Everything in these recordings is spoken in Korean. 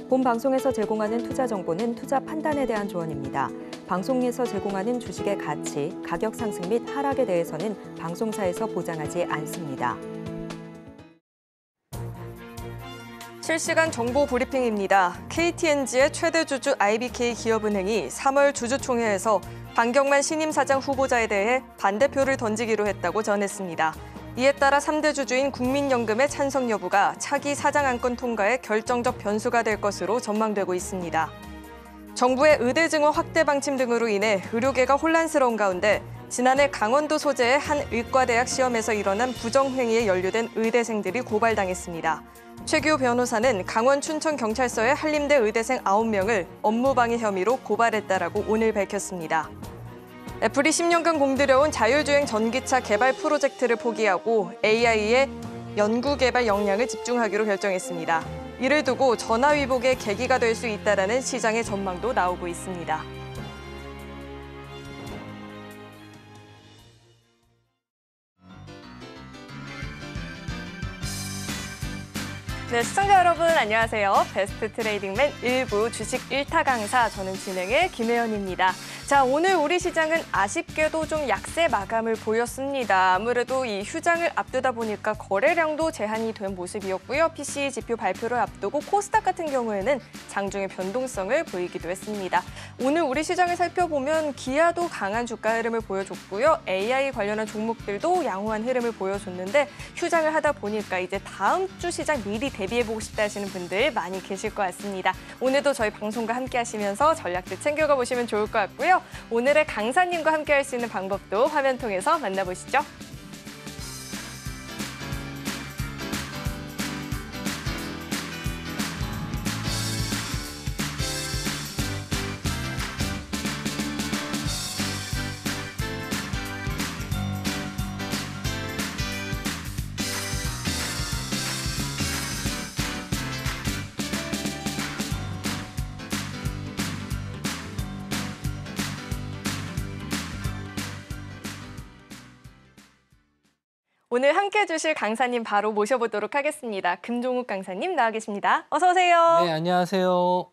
본 방송에서 제공하는 투자 정보는 투자 판단에 대한 조언입니다. 방송에서 제공하는 주식의 가치, 가격 상승 및 하락에 대해서는 방송사에서 보장하지 않습니다. 실시간 정보 브리핑입니다. KTNG의 최대 주주 IBK 기업은행이 3월 주주총회에서 방경만 신임 사장 후보자에 대해 반대표를 던지기로 했다고 전했습니다. 이에 따라 3대 주주인 국민연금의 찬성 여부가 차기 사장 안건 통과에 결정적 변수가 될 것으로 전망되고 있습니다. 정부의 의대 증원 확대 방침 등으로 인해 의료계가 혼란스러운 가운데 지난해 강원도 소재의 한 의과대학 시험에서 일어난 부정행위에 연루된 의대생들이 고발당했습니다. 최규 변호사는 강원 춘천경찰서의 한림대 의대생 9명을 업무방해 혐의로 고발했다라고 오늘 밝혔습니다. 애플이 10년간 공들여온 자율주행 전기차 개발 프로젝트를 포기하고 AI의 연구 개발 역량을 집중하기로 결정했습니다. 이를 두고 전화위복의 계기가 될 수 있다라는 시장의 전망도 나오고 있습니다. 네, 시청자 여러분 안녕하세요. 베스트 트레이딩맨 1부 주식 1타 강사, 저는 진행의 김혜연입니다. 자, 오늘 우리 시장은 아쉽게도 좀 약세 마감을 보였습니다. 아무래도 이 휴장을 앞두다 보니까 거래량도 제한이 된 모습이었고요. PCE 지표 발표를 앞두고 코스닥 같은 경우에는 장중의 변동성을 보이기도 했습니다. 오늘 우리 시장을 살펴보면 기아도 강한 주가 흐름을 보여줬고요. AI 관련한 종목들도 양호한 흐름을 보여줬는데 휴장을 하다 보니까 이제 다음 주 시장 미리 대비해보고 싶다 하시는 분들 많이 계실 것 같습니다. 오늘도 저희 방송과 함께 하시면서 전략들 챙겨가 보시면 좋을 것 같고요. 오늘의 강사님과 함께 할 수 있는 방법도 화면 통해서 만나보시죠. 오늘 함께해 주실 강사님 바로 모셔보도록 하겠습니다. 금종욱 강사님 나와 계십니다. 어서 오세요. 네, 안녕하세요.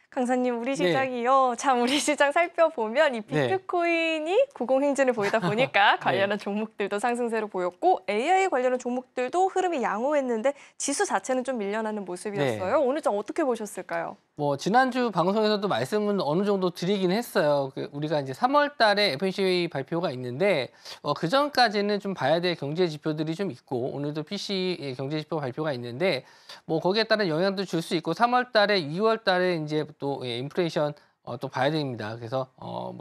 강사님, 우리 시장이요. 참 우리 시장 살펴보면 이 비트코인이 구공행진을 보이다 보니까 관련한 종목들도 상승세로 보였고 AI 관련한 종목들도 흐름이 양호했는데 지수 자체는 좀 밀려나는 모습이었어요. 오늘 좀 어떻게 보셨을까요? 지난주 방송에서도 말씀은 어느 정도 드리긴 했어요. 우리가 이제 3월 달에 FOMC 발표가 있는데 그 전까지는 좀 봐야 될 경제 지표들이 좀 있고 오늘도 PCE 경제 지표 발표가 있는데 거기에 따른 영향도 줄 수 있고 3월 달에 2월 달에 이제 또 인플레이션 또 봐야 됩니다. 그래서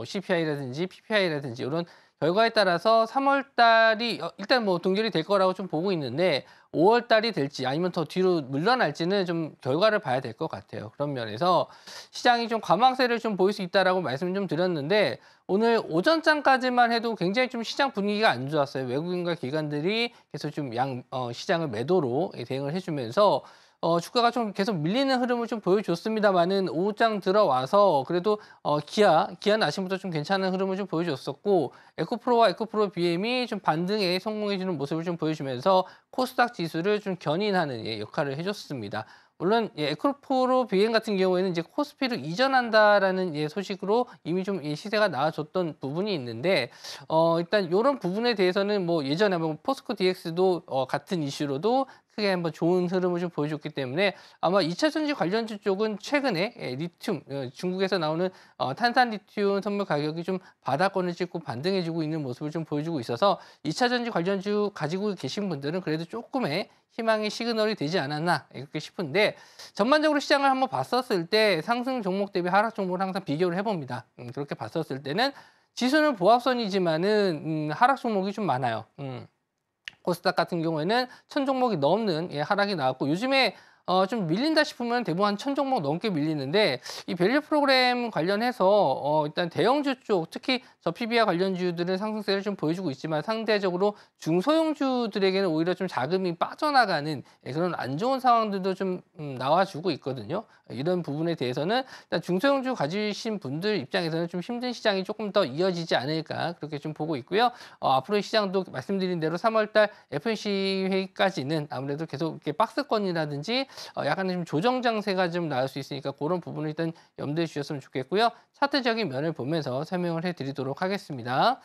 CPI라든지 PPI라든지 이런 결과에 따라서 3월 달이 일단 동결이 될 거라고 좀 보고 있는데 5월 달이 될지 아니면 더 뒤로 물러날지는 좀 결과를 봐야 될 것 같아요. 그런 면에서 시장이 좀 과망세를 좀 보일 수 있다라고 말씀을 좀 드렸는데 오늘 오전장까지만 해도 굉장히 좀 시장 분위기가 안 좋았어요. 외국인과 기관들이 계속 좀 시장을 매도로 대응을 해주면서 주가가 좀 계속 밀리는 흐름을 좀 보여줬습니다만은 오후장 들어와서 그래도 기아는 아침부터 좀 괜찮은 흐름을 좀 보여줬었고 에코프로와 에코프로 BM이 좀 반등에 성공해주는 모습을 좀 보여주면서 코스닥 지수를 좀 견인하는 역할을 해줬습니다. 물론 에코프로 BM 같은 경우에는 이제 코스피를 이전한다라는 소식으로 이미 좀 시세가 나와줬던 부분이 있는데 일단 이런 부분에 대해서는 예전에 포스코 DX도 같은 이슈로도 크게 한번 좋은 흐름을 좀 보여줬기 때문에 아마 2차 전지 관련주 쪽은 최근에 리튬, 중국에서 나오는 탄산 리튬 선물 가격이 좀 바닥권을 찍고 반등해주고 있는 모습을 좀 보여주고 있어서 2차 전지 관련주 가지고 계신 분들은 그래도 조금의 희망의 시그널이 되지 않았나 이렇게 싶은데 전반적으로 시장을 한번 봤었을 때 상승 종목 대비 하락 종목을 항상 비교를 해봅니다. 그렇게 봤었을 때는 지수는 보합선이지만은 하락 종목이 좀 많아요. 코스닥 같은 경우에는 1000 종목이 넘는 하락이 나왔고 요즘에 좀 밀린다 싶으면 대부분 한 1000 종목 넘게 밀리는데 이 밸류 프로그램 관련해서 일단 대형주 쪽 특히 저 PBR 관련주들은 상승세를 좀 보여주고 있지만 상대적으로 중소형주들에게는 오히려 좀 자금이 빠져나가는 그런 안 좋은 상황들도 좀 나와주고 있거든요. 이런 부분에 대해서는 일단 중소형주 가지신 분들 입장에서는 좀 힘든 시장이 조금 더 이어지지 않을까 그렇게 좀 보고 있고요. 앞으로의 시장도 말씀드린 대로 3월달 FOMC 회의까지는 아무래도 계속 이렇게 박스권이라든지 약간의 좀 조정 장세가 좀 나올 수 있으니까 그런 부분을 일단 염두에 주셨으면 좋겠고요. 차트적인 면을 보면서 설명을 해드리도록 하겠습니다.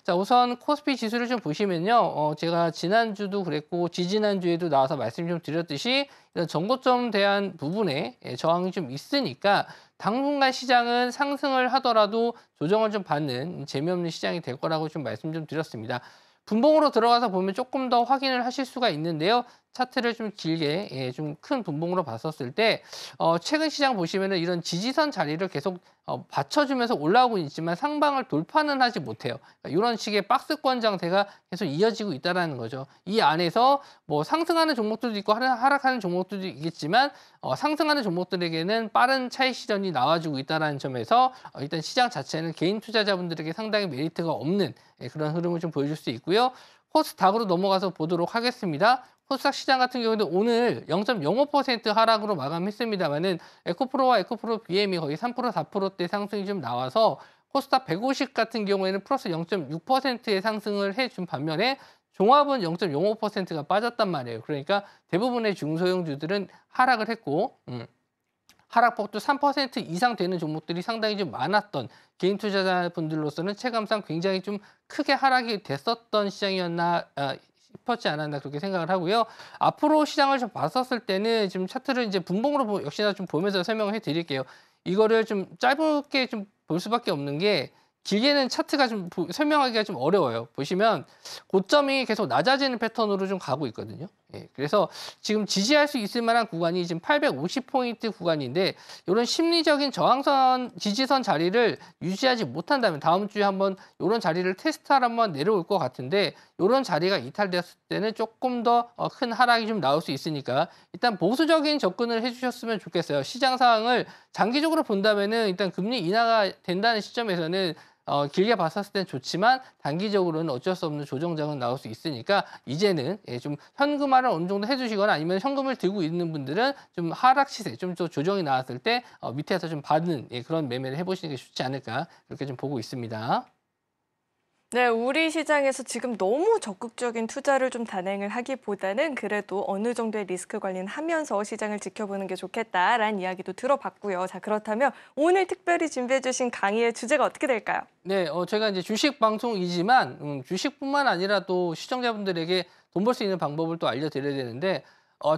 자, 우선 코스피 지수를 좀 보시면요. 제가 지난주도 그랬고 지지난주에도 나와서 말씀 좀 드렸듯이 이런 정고점 대한 부분에 저항이 좀 있으니까 당분간 시장은 상승을 하더라도 조정을 좀 받는 재미없는 시장이 될 거라고 좀 말씀 좀 드렸습니다. 분봉으로 들어가서 보면 조금 더 확인을 하실 수가 있는데요. 차트를 좀 길게 좀 큰 분봉으로 봤었을 때 최근 시장 보시면은 이런 지지선 자리를 계속 받쳐주면서 올라오고 있지만 상방을 돌파는 하지 못해요. 그러니까 이런 식의 박스권 장세가 계속 이어지고 있다는 거죠. 이 안에서 뭐 상승하는 종목들도 있고 하락하는 종목들도 있겠지만 상승하는 종목들에게는 빠른 차익 실현이 나와주고 있다는 점에서 일단 시장 자체는 개인 투자자분들에게 상당히 메리트가 없는 그런 흐름을 좀 보여줄 수 있고요. 코스닥으로 넘어가서 보도록 하겠습니다. 코스닥 시장 같은 경우는 오늘 0.05% 하락으로 마감했습니다만은 에코프로와 에코프로 BM이 거의 3% 4%대 상승이 좀 나와서 코스닥 150 같은 경우에는 플러스 0.6%의 상승을 해준 반면에 종합은 0.05%가 빠졌단 말이에요. 그러니까 대부분의 중소형주들은 하락을 했고 하락폭도 3% 이상 되는 종목들이 상당히 좀 많았던 개인 투자자분들로서는 체감상 굉장히 좀 크게 하락이 됐었던 시장이었나 싶었지 않았나 그렇게 생각을 하고요. 앞으로 시장을 좀 봤었을 때는 지금 차트를 이제 분봉으로 역시나 좀 보면서 설명을 해드릴게요. 이거를 좀 짧게 좀 볼 수밖에 없는 게 길게는 차트가 좀 설명하기가 좀 어려워요. 보시면 고점이 계속 낮아지는 패턴으로 좀 가고 있거든요. 그래서 지금 지지할 수 있을 만한 구간이 지금 850포인트 구간인데 이런 심리적인 저항선, 지지선 자리를 유지하지 못한다면 다음 주에 한번 이런 자리를 테스트하러 한번 내려올 것 같은데 이런 자리가 이탈됐을 때는 조금 더 큰 하락이 좀 나올 수 있으니까 일단 보수적인 접근을 해주셨으면 좋겠어요. 시장 상황을 장기적으로 본다면은 일단 금리 인하가 된다는 시점에서는 길게 봤었을 땐 좋지만 단기적으로는 어쩔 수 없는 조정장은 나올 수 있으니까 이제는 좀 현금화를 어느 정도 해주시거나 아니면 현금을 들고 있는 분들은 좀 하락 시세, 좀 더 조정이 나왔을 때 밑에서 좀 받는 그런 매매를 해보시는 게 좋지 않을까 그렇게 좀 보고 있습니다. 네, 우리 시장에서 지금 너무 적극적인 투자를 좀 단행을 하기보다는 그래도 어느 정도의 리스크 관리는 하면서 시장을 지켜보는 게 좋겠다라는 이야기도 들어봤고요. 자, 그렇다면 오늘 특별히 준비해 주신 강의의 주제가 어떻게 될까요? 네, 저희가 이제 주식 방송이지만 주식뿐만 아니라 또 시청자분들에게 돈 벌 수 있는 방법을 또 알려드려야 되는데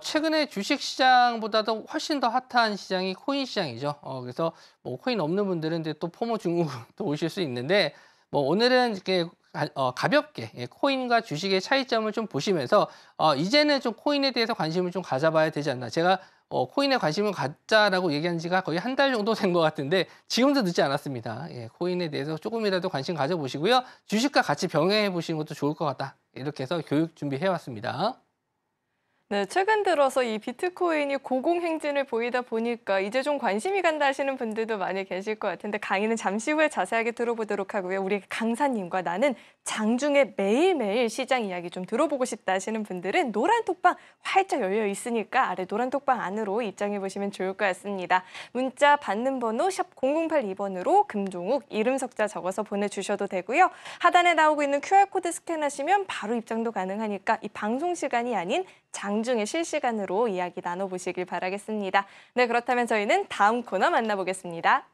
최근에 주식 시장보다도 훨씬 더 핫한 시장이 코인 시장이죠. 그래서 뭐 코인 없는 분들은 이제 또 포모 중국도 오실 수 있는데 뭐 오늘은 이렇게 가볍게 코인과 주식의 차이점을 좀 보시면서 이제는 좀 코인에 대해서 관심을 좀 가져봐야 되지 않나. 제가 코인에 관심을 갖자라고 얘기한 지가 거의 한 달 정도 된 것 같은데 지금도 늦지 않았습니다. 코인에 대해서 조금이라도 관심 가져보시고요. 주식과 같이 병행해 보시는 것도 좋을 것 같다. 이렇게 해서 교육 준비해왔습니다. 네, 최근 들어서 이 비트코인이 고공행진을 보이다 보니까 이제 좀 관심이 간다 하시는 분들도 많이 계실 것 같은데 강의는 잠시 후에 자세하게 들어보도록 하고요. 우리 강사님과 나는 장중에 매일매일 시장 이야기 좀 들어보고 싶다 하시는 분들은 노란 톡방 활짝 열려 있으니까 아래 노란 톡방 안으로 입장해 보시면 좋을 것 같습니다. 문자 받는 번호 샵 0082번으로 금종욱 이름 석자 적어서 보내주셔도 되고요. 하단에 나오고 있는 QR코드 스캔하시면 바로 입장도 가능하니까 이 방송 시간이 아닌 장중에 실시간으로 이야기 나눠보시길 바라겠습니다. 네, 그렇다면 저희는 다음 코너 만나보겠습니다.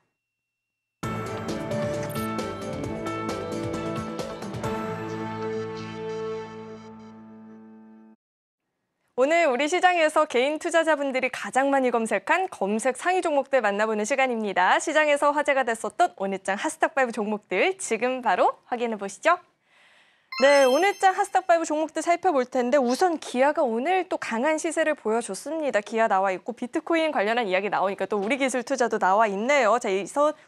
오늘 우리 시장에서 개인 투자자분들이 가장 많이 검색한 검색 상위 종목들 만나보는 시간입니다. 시장에서 화제가 됐었던 오늘장 핫스탁5 종목들 지금 바로 확인해 보시죠. 네, 오늘장 핫스탁5 종목들 살펴볼 텐데 우선 기아가 오늘 또 강한 시세를 보여줬습니다. 기아 나와 있고 비트코인 관련한 이야기 나오니까 또 우리 기술 투자도 나와 있네요. 자,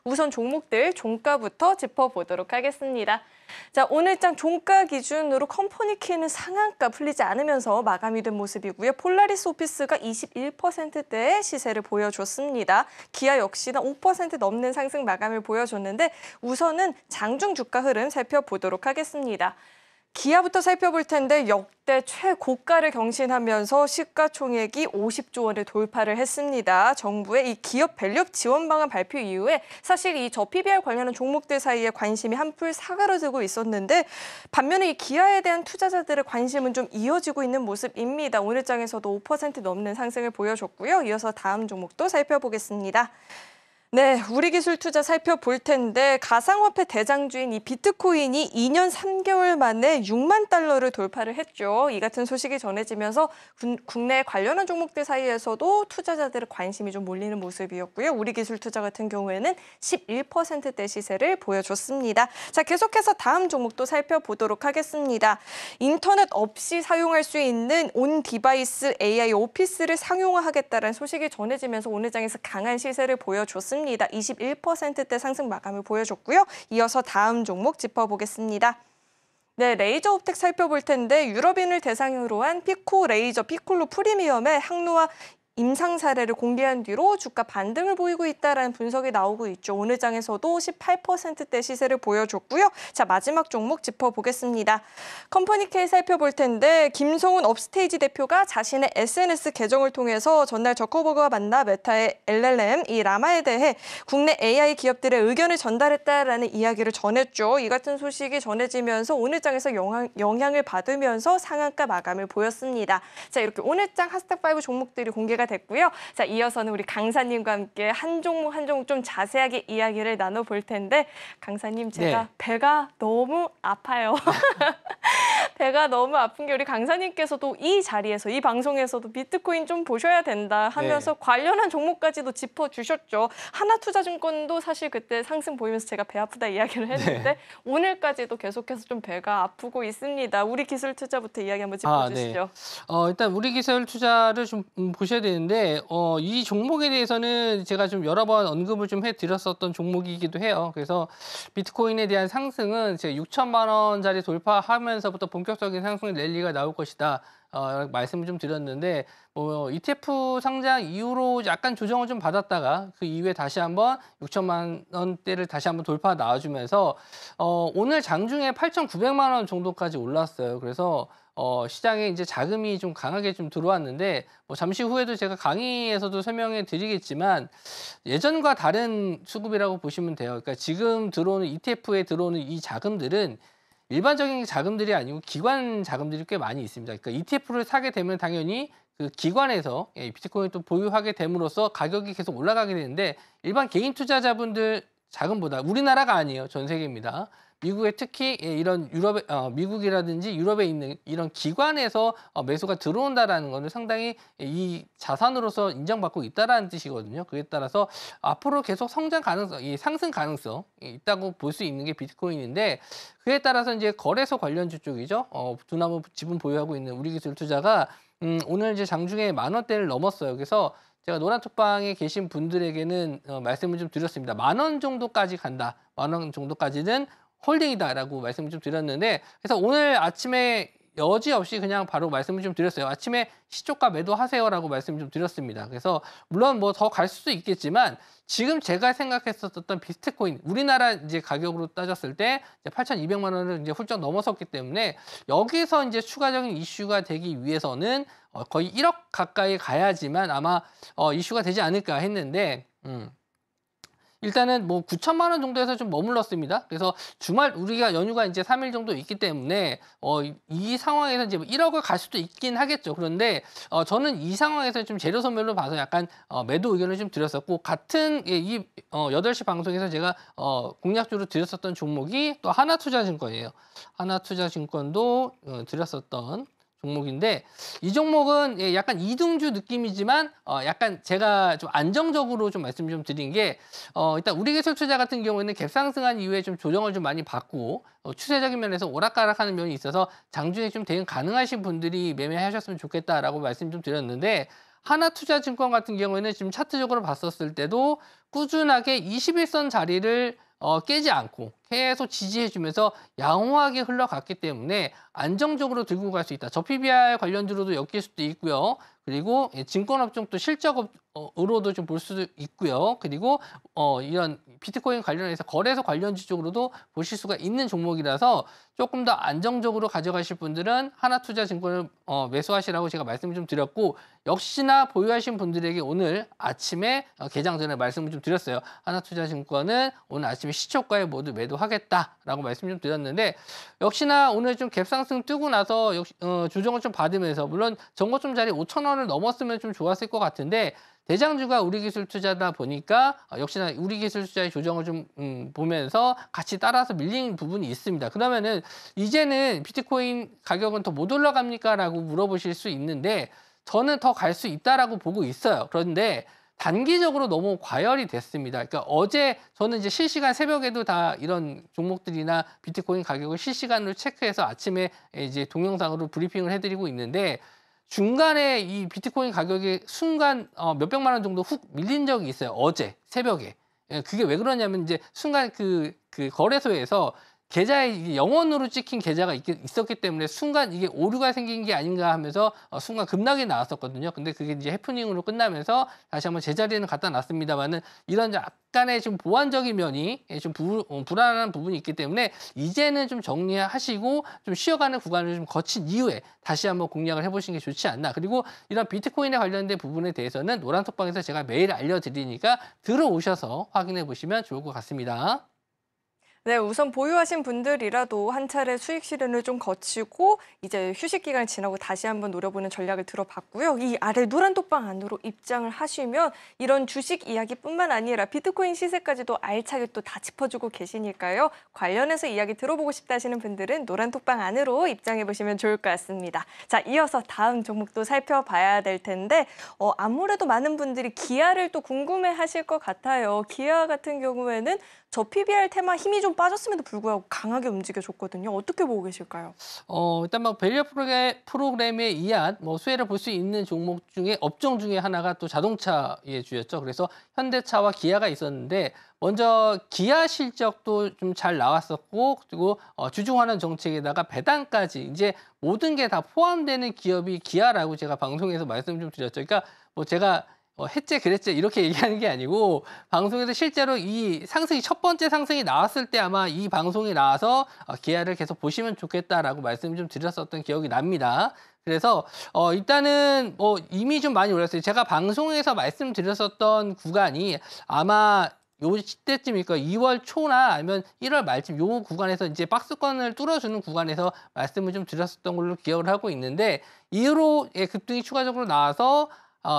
우선 종목들 종가부터 짚어보도록 하겠습니다. 자, 오늘장 종가 기준으로 컴퍼니키는 상한가 풀리지 않으면서 마감이 된 모습이고요. 폴라리스 오피스가 21%대의 시세를 보여줬습니다. 기아 역시나 5% 넘는 상승 마감을 보여줬는데 우선은 장중 주가 흐름 살펴보도록 하겠습니다. 기아부터 살펴볼 텐데 역대 최고가를 경신하면서 시가총액이 50조 원을 돌파를 했습니다. 정부의 이 기업 밸류업 지원 방안 발표 이후에 사실 이 PBR 관련한 종목들 사이에 관심이 한풀 사그러들고 있었는데 반면에 이 기아에 대한 투자자들의 관심은 좀 이어지고 있는 모습입니다. 오늘 장에서도 5% 넘는 상승을 보여줬고요. 이어서 다음 종목도 살펴보겠습니다. 네, 우리 기술 투자 살펴볼 텐데 가상화폐 대장주인 이 비트코인이 2년 3개월 만에 6만 달러를 돌파를 했죠. 이 같은 소식이 전해지면서 국내 관련한 종목들 사이에서도 투자자들의 관심이 좀 몰리는 모습이었고요. 우리 기술 투자 같은 경우에는 11%대 시세를 보여줬습니다. 자, 계속해서 다음 종목도 살펴보도록 하겠습니다. 인터넷 없이 사용할 수 있는 온 디바이스 AI 오피스를 상용화하겠다는 소식이 전해지면서 오늘 장에서 강한 시세를 보여줬습니다. 21%대 상승 마감을 보여줬고요. 이어서 다음 종목 짚어보겠습니다. 네, 레이저 옵텍 살펴볼 텐데 유럽인을 대상으로 한 피코 레이저 피콜로 프리미엄의 항로화 임상 사례를 공개한 뒤로 주가 반등을 보이고 있다는 분석이 나오고 있죠. 오늘 장에서도 18%대 시세를 보여줬고요. 자, 마지막 종목 짚어보겠습니다. 컴퍼니 K 살펴볼 텐데 김성훈 업스테이지 대표가 자신의 SNS 계정을 통해서 전날 저커버그와 만나 메타의 LLM, 이 라마에 대해 국내 AI 기업들의 의견을 전달했다라는 이야기를 전했죠. 이 같은 소식이 전해지면서 오늘 장에서 영향을 받으면서 상한가 마감을 보였습니다. 자, 이렇게 오늘 장 하스탁5 종목들이 공개가 됐고요. 자, 이어서는 우리 강사님과 함께 한 종목 한 종목 좀 자세하게 이야기를 나눠볼 텐데 강사님 제가 네. 배가 너무 아파요. 배가 너무 아픈 게 우리 강사님께서도 이 자리에서 이 방송에서도 비트코인 좀 보셔야 된다 하면서 관련한 종목까지도 짚어주셨죠. 하나투자증권도 사실 그때 상승 보이면서 제가 배 아프다 이야기를 했는데 오늘까지도 계속해서 좀 배가 아프고 있습니다. 우리 기술 투자부터 이야기 한번 짚어주시죠. 일단 우리 기술 투자를 좀 보셔야 되는데 이 종목에 대해서는 제가 좀 여러 번 언급을 좀 해드렸었던 종목이기도 해요. 그래서 비트코인에 대한 상승은 제가 6천만 원짜리 돌파하면서부터 본격적인 상승 랠리가 나올 것이다. 말씀을 좀 드렸는데 ETF 상장 이후로 약간 조정을 좀 받았다가 그 이후에 다시 한번 6천만 원대를 다시 한번 돌파 나와주면서 오늘 장중에 8,900만 원 정도까지 올랐어요. 그래서 시장에 이제 자금이 좀 강하게 좀 들어왔는데 잠시 후에도 제가 강의에서도 설명해 드리겠지만 예전과 다른 수급이라고 보시면 돼요. 그러니까 지금 들어오는 ETF에 들어오는 이 자금들은 일반적인 자금들이 아니고 기관 자금들이 꽤 많이 있습니다. 그러니까 ETF를 사게 되면 당연히 그 기관에서 비트코인을 또 보유하게 됨으로써 가격이 계속 올라가게 되는데 일반 개인 투자자분들 자금보다 우리나라가 아니에요. 전 세계입니다. 미국에 특히 이런 유럽에 미국이라든지 유럽에 있는 이런 기관에서 매수가 들어온다라는 것은 상당히 이 자산으로서 인정받고 있다라는 뜻이거든요. 그에 따라서 앞으로 계속 성장 가능성, 이 상승 가능성 있다고 볼 수 있는 게 비트코인인데 그에 따라서 이제 거래소 관련주 쪽이죠. 두나무 지분 보유하고 있는 우리기술투자가 오늘 이제 장중에 10,000원대를 넘었어요. 그래서 제가 노란톡방에 계신 분들에게는 말씀을 좀 드렸습니다. 10,000원 정도까지 간다. 10,000원 정도까지는 홀딩이다라고 말씀을 좀 드렸는데 그래서 오늘 아침에 여지없이 그냥 바로 말씀을 좀 드렸어요. 아침에 시초가 매도하세요라고 말씀을 좀 드렸습니다. 그래서 물론 뭐 더 갈 수도 있겠지만 지금 제가 생각했었던 비트코인 우리나라 이제 가격으로 따졌을 때 8,200만 원을 이제 훌쩍 넘어섰기 때문에 여기서 이제 추가적인 이슈가 되기 위해서는 거의 1억 가까이 가야지만 아마 이슈가 되지 않을까 했는데 일단은 뭐 9천만 원 정도에서 좀 머물렀습니다. 그래서 주말 우리가 연휴가 이제 3일 정도 있기 때문에 이 상황에서 이제 1억을 갈 수도 있긴 하겠죠. 그런데 저는 이 상황에서 좀 재료 소멸로 봐서 약간 매도 의견을 좀 드렸었고 같은 이 8시 방송에서 제가 공략주로 드렸었던 종목이 또 하나투자증권이에요. 하나투자증권도 드렸었던 종목인데 이 종목은 약간 이등주 느낌이지만 약간 제가 좀 안정적으로 좀 말씀 좀 드린 게 일단 우리기술투자 같은 경우에는 갭상승한 이후에 좀 조정을 좀 많이 받고 추세적인 면에서 오락가락하는 면이 있어서 장중에 좀 대응 가능하신 분들이 매매하셨으면 좋겠다라고 말씀 좀 드렸는데 하나투자증권 같은 경우에는 지금 차트적으로 봤었을 때도 꾸준하게 21선 자리를 깨지 않고 계속 지지해주면서 양호하게 흘러갔기 때문에 안정적으로 들고 갈 수 있다. 저 PBR 관련주로도 엮일 수도 있고요. 그리고 증권업종 또 실적으로도 좀 볼 수도 있고요. 그리고 이런 비트코인 관련해서 거래소 관련주 쪽으로도 보실 수가 있는 종목이라서 조금 더 안정적으로 가져가실 분들은 하나투자증권을 매수하시라고 제가 말씀을 좀 드렸고, 역시나 보유하신 분들에게 오늘 아침에 개장 전에 말씀을 좀 드렸어요. 하나투자증권은 오늘 아침에 시초가에 모두 매도하겠다라고 말씀 좀 드렸는데, 역시나 오늘 좀 갭상승 뜨고 나서 조정을 좀 받으면서, 물론 정고점 자리 5,000원을 넘었으면 좀 좋았을 것 같은데, 대장주가 우리기술투자다 보니까 역시나 우리기술투자의 조정을 좀 보면서 같이 따라서 밀린 부분이 있습니다. 그러면은 이제는 비트코인 가격은 더 못 올라갑니까? 라고 물어보실 수 있는데, 저는 더 갈 수 있다라고 보고 있어요. 그런데 단기적으로 너무 과열이 됐습니다. 그러니까 어제 저는 이제 실시간 새벽에도 다 이런 종목들이나 비트코인 가격을 실시간으로 체크해서 아침에 이제 동영상으로 브리핑을 해드리고 있는데, 중간에 이 비트코인 가격이 순간 몇백만 원 정도 훅 밀린 적이 있어요. 어제 새벽에. 예, 그게 왜 그러냐면 이제 순간 그 거래소에서 계좌에 이게 영원으로 찍힌 계좌가 있었기 때문에 순간 이게 오류가 생긴 게 아닌가 하면서 순간 급락이 나왔었거든요. 근데 그게 이제 해프닝으로 끝나면서 다시 한번 제자리에는 갖다 놨습니다만은, 이런 약간의 좀 보완적인 면이 좀 불안한 부분이 있기 때문에 이제는 좀 정리하시고 좀 쉬어가는 구간을 좀 거친 이후에 다시 한번 공략을 해보시는 게 좋지 않나. 그리고 이런 비트코인에 관련된 부분에 대해서는 노란톡방에서 제가 매일 알려드리니까 들어오셔서 확인해 보시면 좋을 것 같습니다. 네, 우선 보유하신 분들이라도 한 차례 수익 실현을 좀 거치고 이제 휴식 기간을 지나고 다시 한번 노려보는 전략을 들어봤고요. 이 아래 노란 톡방 안으로 입장을 하시면 이런 주식 이야기뿐만 아니라 비트코인 시세까지도 알차게 또 다 짚어주고 계시니까요. 관련해서 이야기 들어보고 싶다 하시는 분들은 노란 톡방 안으로 입장해 보시면 좋을 것 같습니다. 자, 이어서 다음 종목도 살펴봐야 될 텐데 아무래도 많은 분들이 기아를 또 궁금해 하실 것 같아요. 기아 같은 경우에는 저 PBR 테마 힘이 좀 빠졌음에도 불구하고 강하게 움직여줬거든요. 어떻게 보고 계실까요? 일단 뭐 밸류 프로그램에 의한 수혜를 볼 수 있는 종목 중에 업종 중에 하나가 또 자동차의 주였죠. 그래서 현대차와 기아가 있었는데, 먼저 기아 실적도 좀 잘 나왔었고, 그리고 주중환원 정책에다가 배당까지 이제 모든 게 다 포함되는 기업이 기아라고 제가 방송에서 말씀 좀 드렸죠. 그러니까 뭐 제가 했제 그랬제 이렇게 얘기하는 게 아니고, 방송에서 실제로 이 상승이 첫 번째 상승이 나왔을 때 아마 이 방송에 나와서 기아를 계속 보시면 좋겠다라고 말씀 좀 드렸었던 기억이 납니다. 그래서 일단은 이미 좀 많이 올랐어요. 제가 방송에서 말씀드렸었던 구간이 아마 요 시대쯤일 거예요. 2월 초나 아니면 1월 말쯤 요 구간에서 이제 박스권을 뚫어주는 구간에서 말씀을 좀 드렸었던 걸로 기억을 하고 있는데, 이후로 급등이 추가적으로 나와서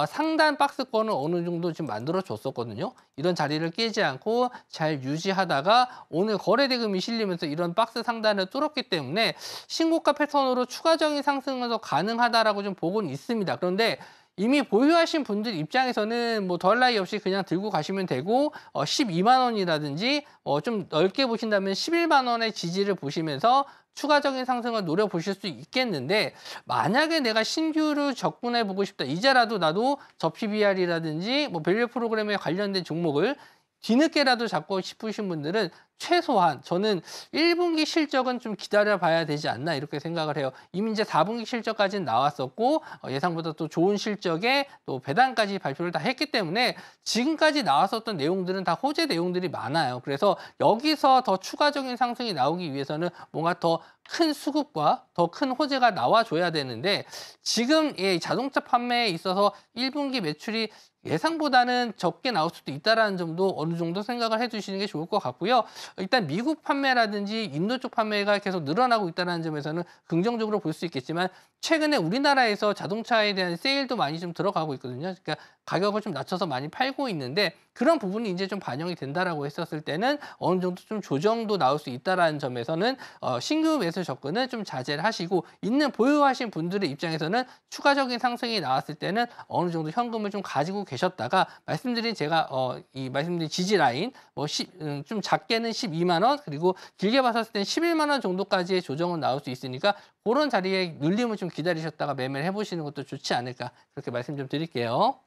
상단 박스권을 어느 정도 지금 만들어 줬었거든요. 이런 자리를 깨지 않고 잘 유지하다가 오늘 거래대금이 실리면서 이런 박스 상단을 뚫었기 때문에 신고가 패턴으로 추가적인 상승은 더 가능하다라고 좀 보고는 있습니다. 그런데 이미 보유하신 분들 입장에서는 뭐 더할 나위 없이 그냥 들고 가시면 되고, 12만 원이라든지 좀 넓게 보신다면 11만 원의 지지를 보시면서 추가적인 상승을 노려보실 수 있겠는데, 만약에 내가 신규로 접근해 보고 싶다, 이제라도 나도 저 PBR이라든지 뭐 밸류 프로그램에 관련된 종목을 뒤늦게라도 잡고 싶으신 분들은 최소한 저는 1분기 실적은 좀 기다려 봐야 되지 않나 이렇게 생각을 해요. 이미 이제 4분기 실적까지는 나왔었고 예상보다 또 좋은 실적에 또 배당까지 발표를 다 했기 때문에 지금까지 나왔었던 내용들은 다 호재 내용들이 많아요. 그래서 여기서 더 추가적인 상승이 나오기 위해서는 뭔가 더 큰 수급과 더 큰 호재가 나와줘야 되는데, 지금 자동차 판매에 있어서 1분기 매출이 예상보다는 적게 나올 수도 있다는 점도 어느 정도 생각을 해주시는 게 좋을 것 같고요. 일단 미국 판매라든지 인도 쪽 판매가 계속 늘어나고 있다는 점에서는 긍정적으로 볼 수 있겠지만, 최근에 우리나라에서 자동차에 대한 세일도 많이 좀 들어가고 있거든요. 그러니까 가격을 좀 낮춰서 많이 팔고 있는데, 그런 부분이 이제 좀 반영이 된다라고 했었을 때는 어느 정도 좀 조정도 나올 수 있다라는 점에서는 신규 매수 접근은 좀 자제를 하시고, 있는 보유하신 분들의 입장에서는 추가적인 상승이 나왔을 때는 어느 정도 현금을 좀 가지고 계셨다가 말씀드린 제가 말씀드린 지지 라인 좀 작게는 12만 원, 그리고 길게 봤을 때는 11만 원 정도까지의 조정은 나올 수 있으니까 그런 자리에 눌림을 좀 기다리셨다가 매매를 해보시는 것도 좋지 않을까, 그렇게 말씀 좀 드릴게요.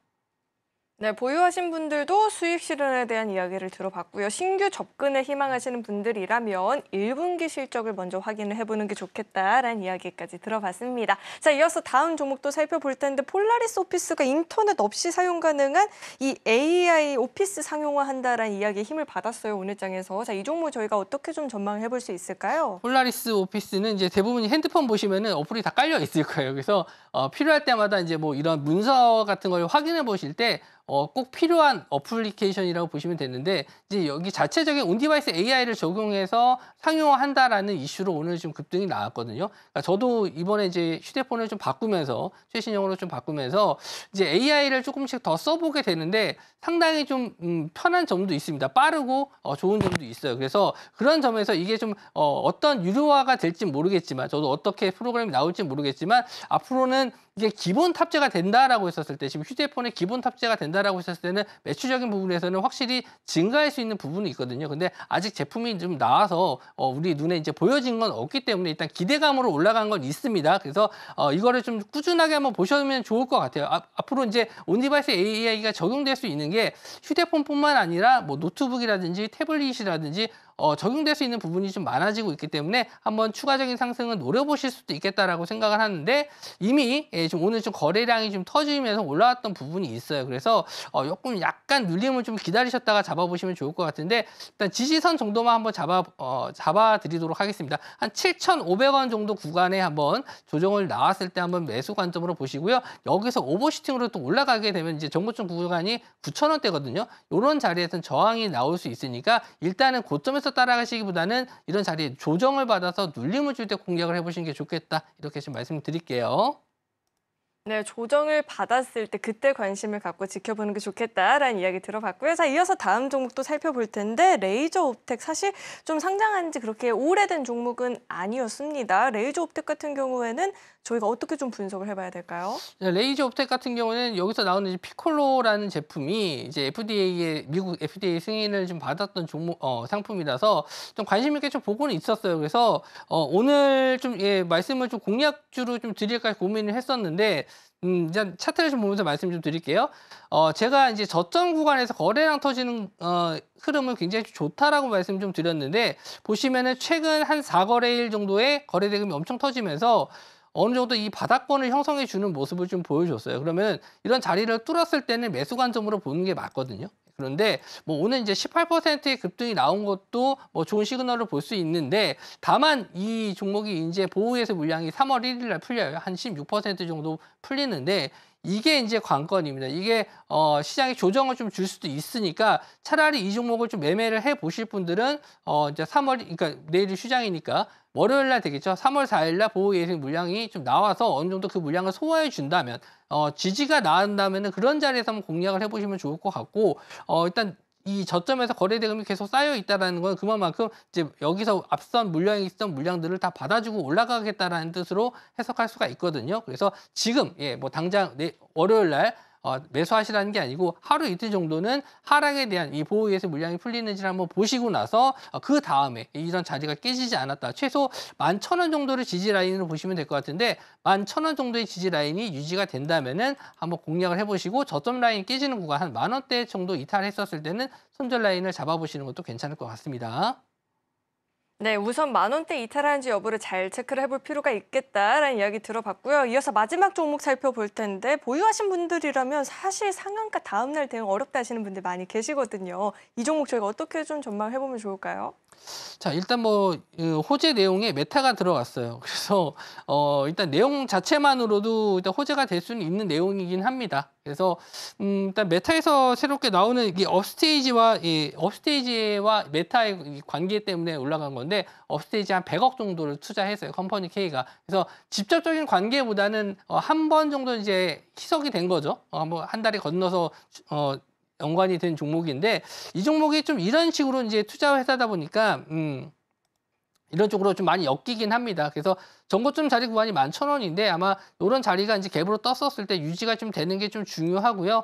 네, 보유하신 분들도 수익 실현에 대한 이야기를 들어봤고요. 신규 접근에 희망하시는 분들이라면 1분기 실적을 먼저 확인을 해보는 게 좋겠다라는 이야기까지 들어봤습니다. 자, 이어서 다음 종목도 살펴볼 텐데 폴라리스 오피스가 인터넷 없이 사용 가능한 이 AI 오피스 상용화한다라는 이야기에 힘을 받았어요, 오늘 장에서. 자, 이 종목 저희가 어떻게 좀 전망을 해볼 수 있을까요? 폴라리스 오피스는 이제 대부분 핸드폰 보시면은 어플이 다 깔려 있을 거예요. 그래서 필요할 때마다 이제 뭐 이런 문서 같은 걸 확인해 보실 때 꼭 필요한 어플리케이션이라고 보시면 되는데 이제 여기 자체적인 온디바이스 AI를 적용해서 상용화한다라는 이슈로 오늘 좀 급등이 나왔거든요. 그러니까 저도 이번에 이제 휴대폰을 좀 바꾸면서 최신형으로 좀 바꾸면서 이제 AI를 조금씩 더 써보게 되는데 상당히 좀 편한 점도 있습니다. 빠르고 좋은 점도 있어요. 그래서 그런 점에서 이게 좀 어떤 유료화가 될지 모르겠지만 저도 어떻게 프로그램이 나올지 모르겠지만 앞으로는 이게 기본 탑재가 된다라고 했었을 때 지금 휴대폰에 기본 탑재가 된다라고 했었을 때는 매출적인 부분에서는 확실히 증가할 수 있는 부분이 있거든요. 근데 아직 제품이 좀 나와서 우리 눈에 이제 보여진 건 없기 때문에 일단 기대감으로 올라간 건 있습니다. 그래서 이거를 좀 꾸준하게 한번 보시면 좋을 것 같아요. 앞으로 이제 온디바이스 AI가 적용될 수 있는 게 휴대폰뿐만 아니라 뭐 노트북이라든지 태블릿이라든지 적용될 수 있는 부분이 좀 많아지고 있기 때문에 한번 추가적인 상승은 노려보실 수도 있겠다라고 생각을 하는데 이미 좀 오늘 좀 거래량이 좀 터지면서 올라왔던 부분이 있어요. 그래서 조금 약간 눌림을 좀 기다리셨다가 잡아보시면 좋을 것 같은데 일단 지지선 정도만 한번 잡아드리도록 하겠습니다. 한 7,500원 정도 구간에 한번 조정을 나왔을 때 한번 매수 관점으로 보시고요. 여기서 오버슈팅으로 또 올라가게 되면 이제 정고점 구간이 9,000원대거든요. 이런 자리에서는 저항이 나올 수 있으니까 일단은 고점에서 따라가시기보다는 이런 자리에 조정을 받아서 눌림을 줄 때 공략을 해보시는 게 좋겠다. 이렇게 좀 말씀드릴게요. 네, 조정을 받았을 때 그때 관심을 갖고 지켜보는 게 좋겠다라는 이야기 들어봤고요. 자, 이어서 다음 종목도 살펴볼 텐데 레이저 옵텍 사실 좀 상장한 지 그렇게 오래된 종목은 아니었습니다. 레이저 옵텍 같은 경우에는 저희가 어떻게 좀 분석을 해봐야 될까요? 레이저 옵텍 같은 경우는 여기서 나오는 피콜로라는 제품이 이제 미국 FDA 승인을 좀 받았던 상품이라서 좀 관심 있게 좀 보고는 있었어요. 그래서 오늘 좀 말씀을 좀 공략주로 좀 드릴까 고민을 했었는데 이제 차트를 좀 보면서 말씀 좀 드릴게요. 제가 이제 저점 구간에서 거래량 터지는 흐름은 굉장히 좋다라고 말씀 좀 드렸는데 보시면은 최근 한 4거래일 정도의 거래 대금이 엄청 터지면서 어느 정도 이 바닥권을 형성해 주는 모습을 좀 보여줬어요. 그러면 이런 자리를 뚫었을 때는 매수 관점으로 보는 게 맞거든요. 그런데 뭐 오늘 이제 18%의 급등이 나온 것도 뭐 좋은 시그널을 볼 수 있는데 다만 이 종목이 이제 보호예수 물량이 3월 1일 날 풀려요. 한 16% 정도 풀리는데 이게 이제 관건입니다. 이게 시장에 조정을 좀 줄 수도 있으니까 차라리 이 종목을 좀 매매를 해 보실 분들은 이제 3월 그러니까 내일이 휴장이니까 월요일 날 되겠죠. 3월 4일 날 보호 예수 물량이 좀 나와서 어느 정도 그 물량을 소화해 준다면 지지가 나온다면은 그런 자리에서 한번 공략을 해 보시면 좋을 것 같고 일단 이 저점에서 거래 대금이 계속 쌓여 있다라는 건 그만큼 이제 여기서 앞선 물량이 있던 물량들을 다 받아주고 올라가겠다라는 뜻으로 해석할 수가 있거든요. 그래서 지금 뭐 당장 월요일 날 매수하시라는 게 아니고 하루 이틀 정도는 하락에 대한 이 보호예수 물량이 풀리는지를 한번 보시고 나서 그 다음에 이런 자리가 깨지지 않았다. 최소 11,000원 정도를 지지 라인으로 보시면 될 것 같은데 11,000원 정도의 지지 라인이 유지가 된다면은 한번 공략을 해보시고 저점 라인 깨지는 구간 한 10,000원대 정도 이탈했었을 때는 손절 라인을 잡아보시는 것도 괜찮을 것 같습니다. 네, 우선 10,000원대 이탈하는지 여부를 잘 체크를 해볼 필요가 있겠다라는 이야기 들어봤고요. 이어서 마지막 종목 살펴볼 텐데 보유하신 분들이라면 사실 상한가 다음 날 대응 어렵다 하시는 분들 많이 계시거든요. 이 종목 저희가 어떻게 좀 전망해보면 좋을까요? 자, 일단 뭐 호재 내용에 메타가 들어갔어요. 그래서 일단 내용 자체만으로도 일단 호재가 될 수는 있는 내용이긴 합니다. 그래서 일단 메타에서 새롭게 나오는 이 업스테이지와 메타의 이 관계 때문에 올라간 건데 업스테이지 한 100억 정도를 투자했어요. 컴퍼니 K가. 그래서 직접적인 관계보다는 한 번 정도 이제 희석이 된 거죠. 한번 한 달이 건너서 연관이 된 종목인데 이 종목이 좀 이런 식으로 이제 투자 회사다 보니까 이런 쪽으로 좀 많이 엮이긴 합니다. 그래서 전고점 자리 구간이 11,000원인데 아마 이런 자리가 이제 갭으로 떴었을 때 유지가 좀 되는 게 좀 중요하고요.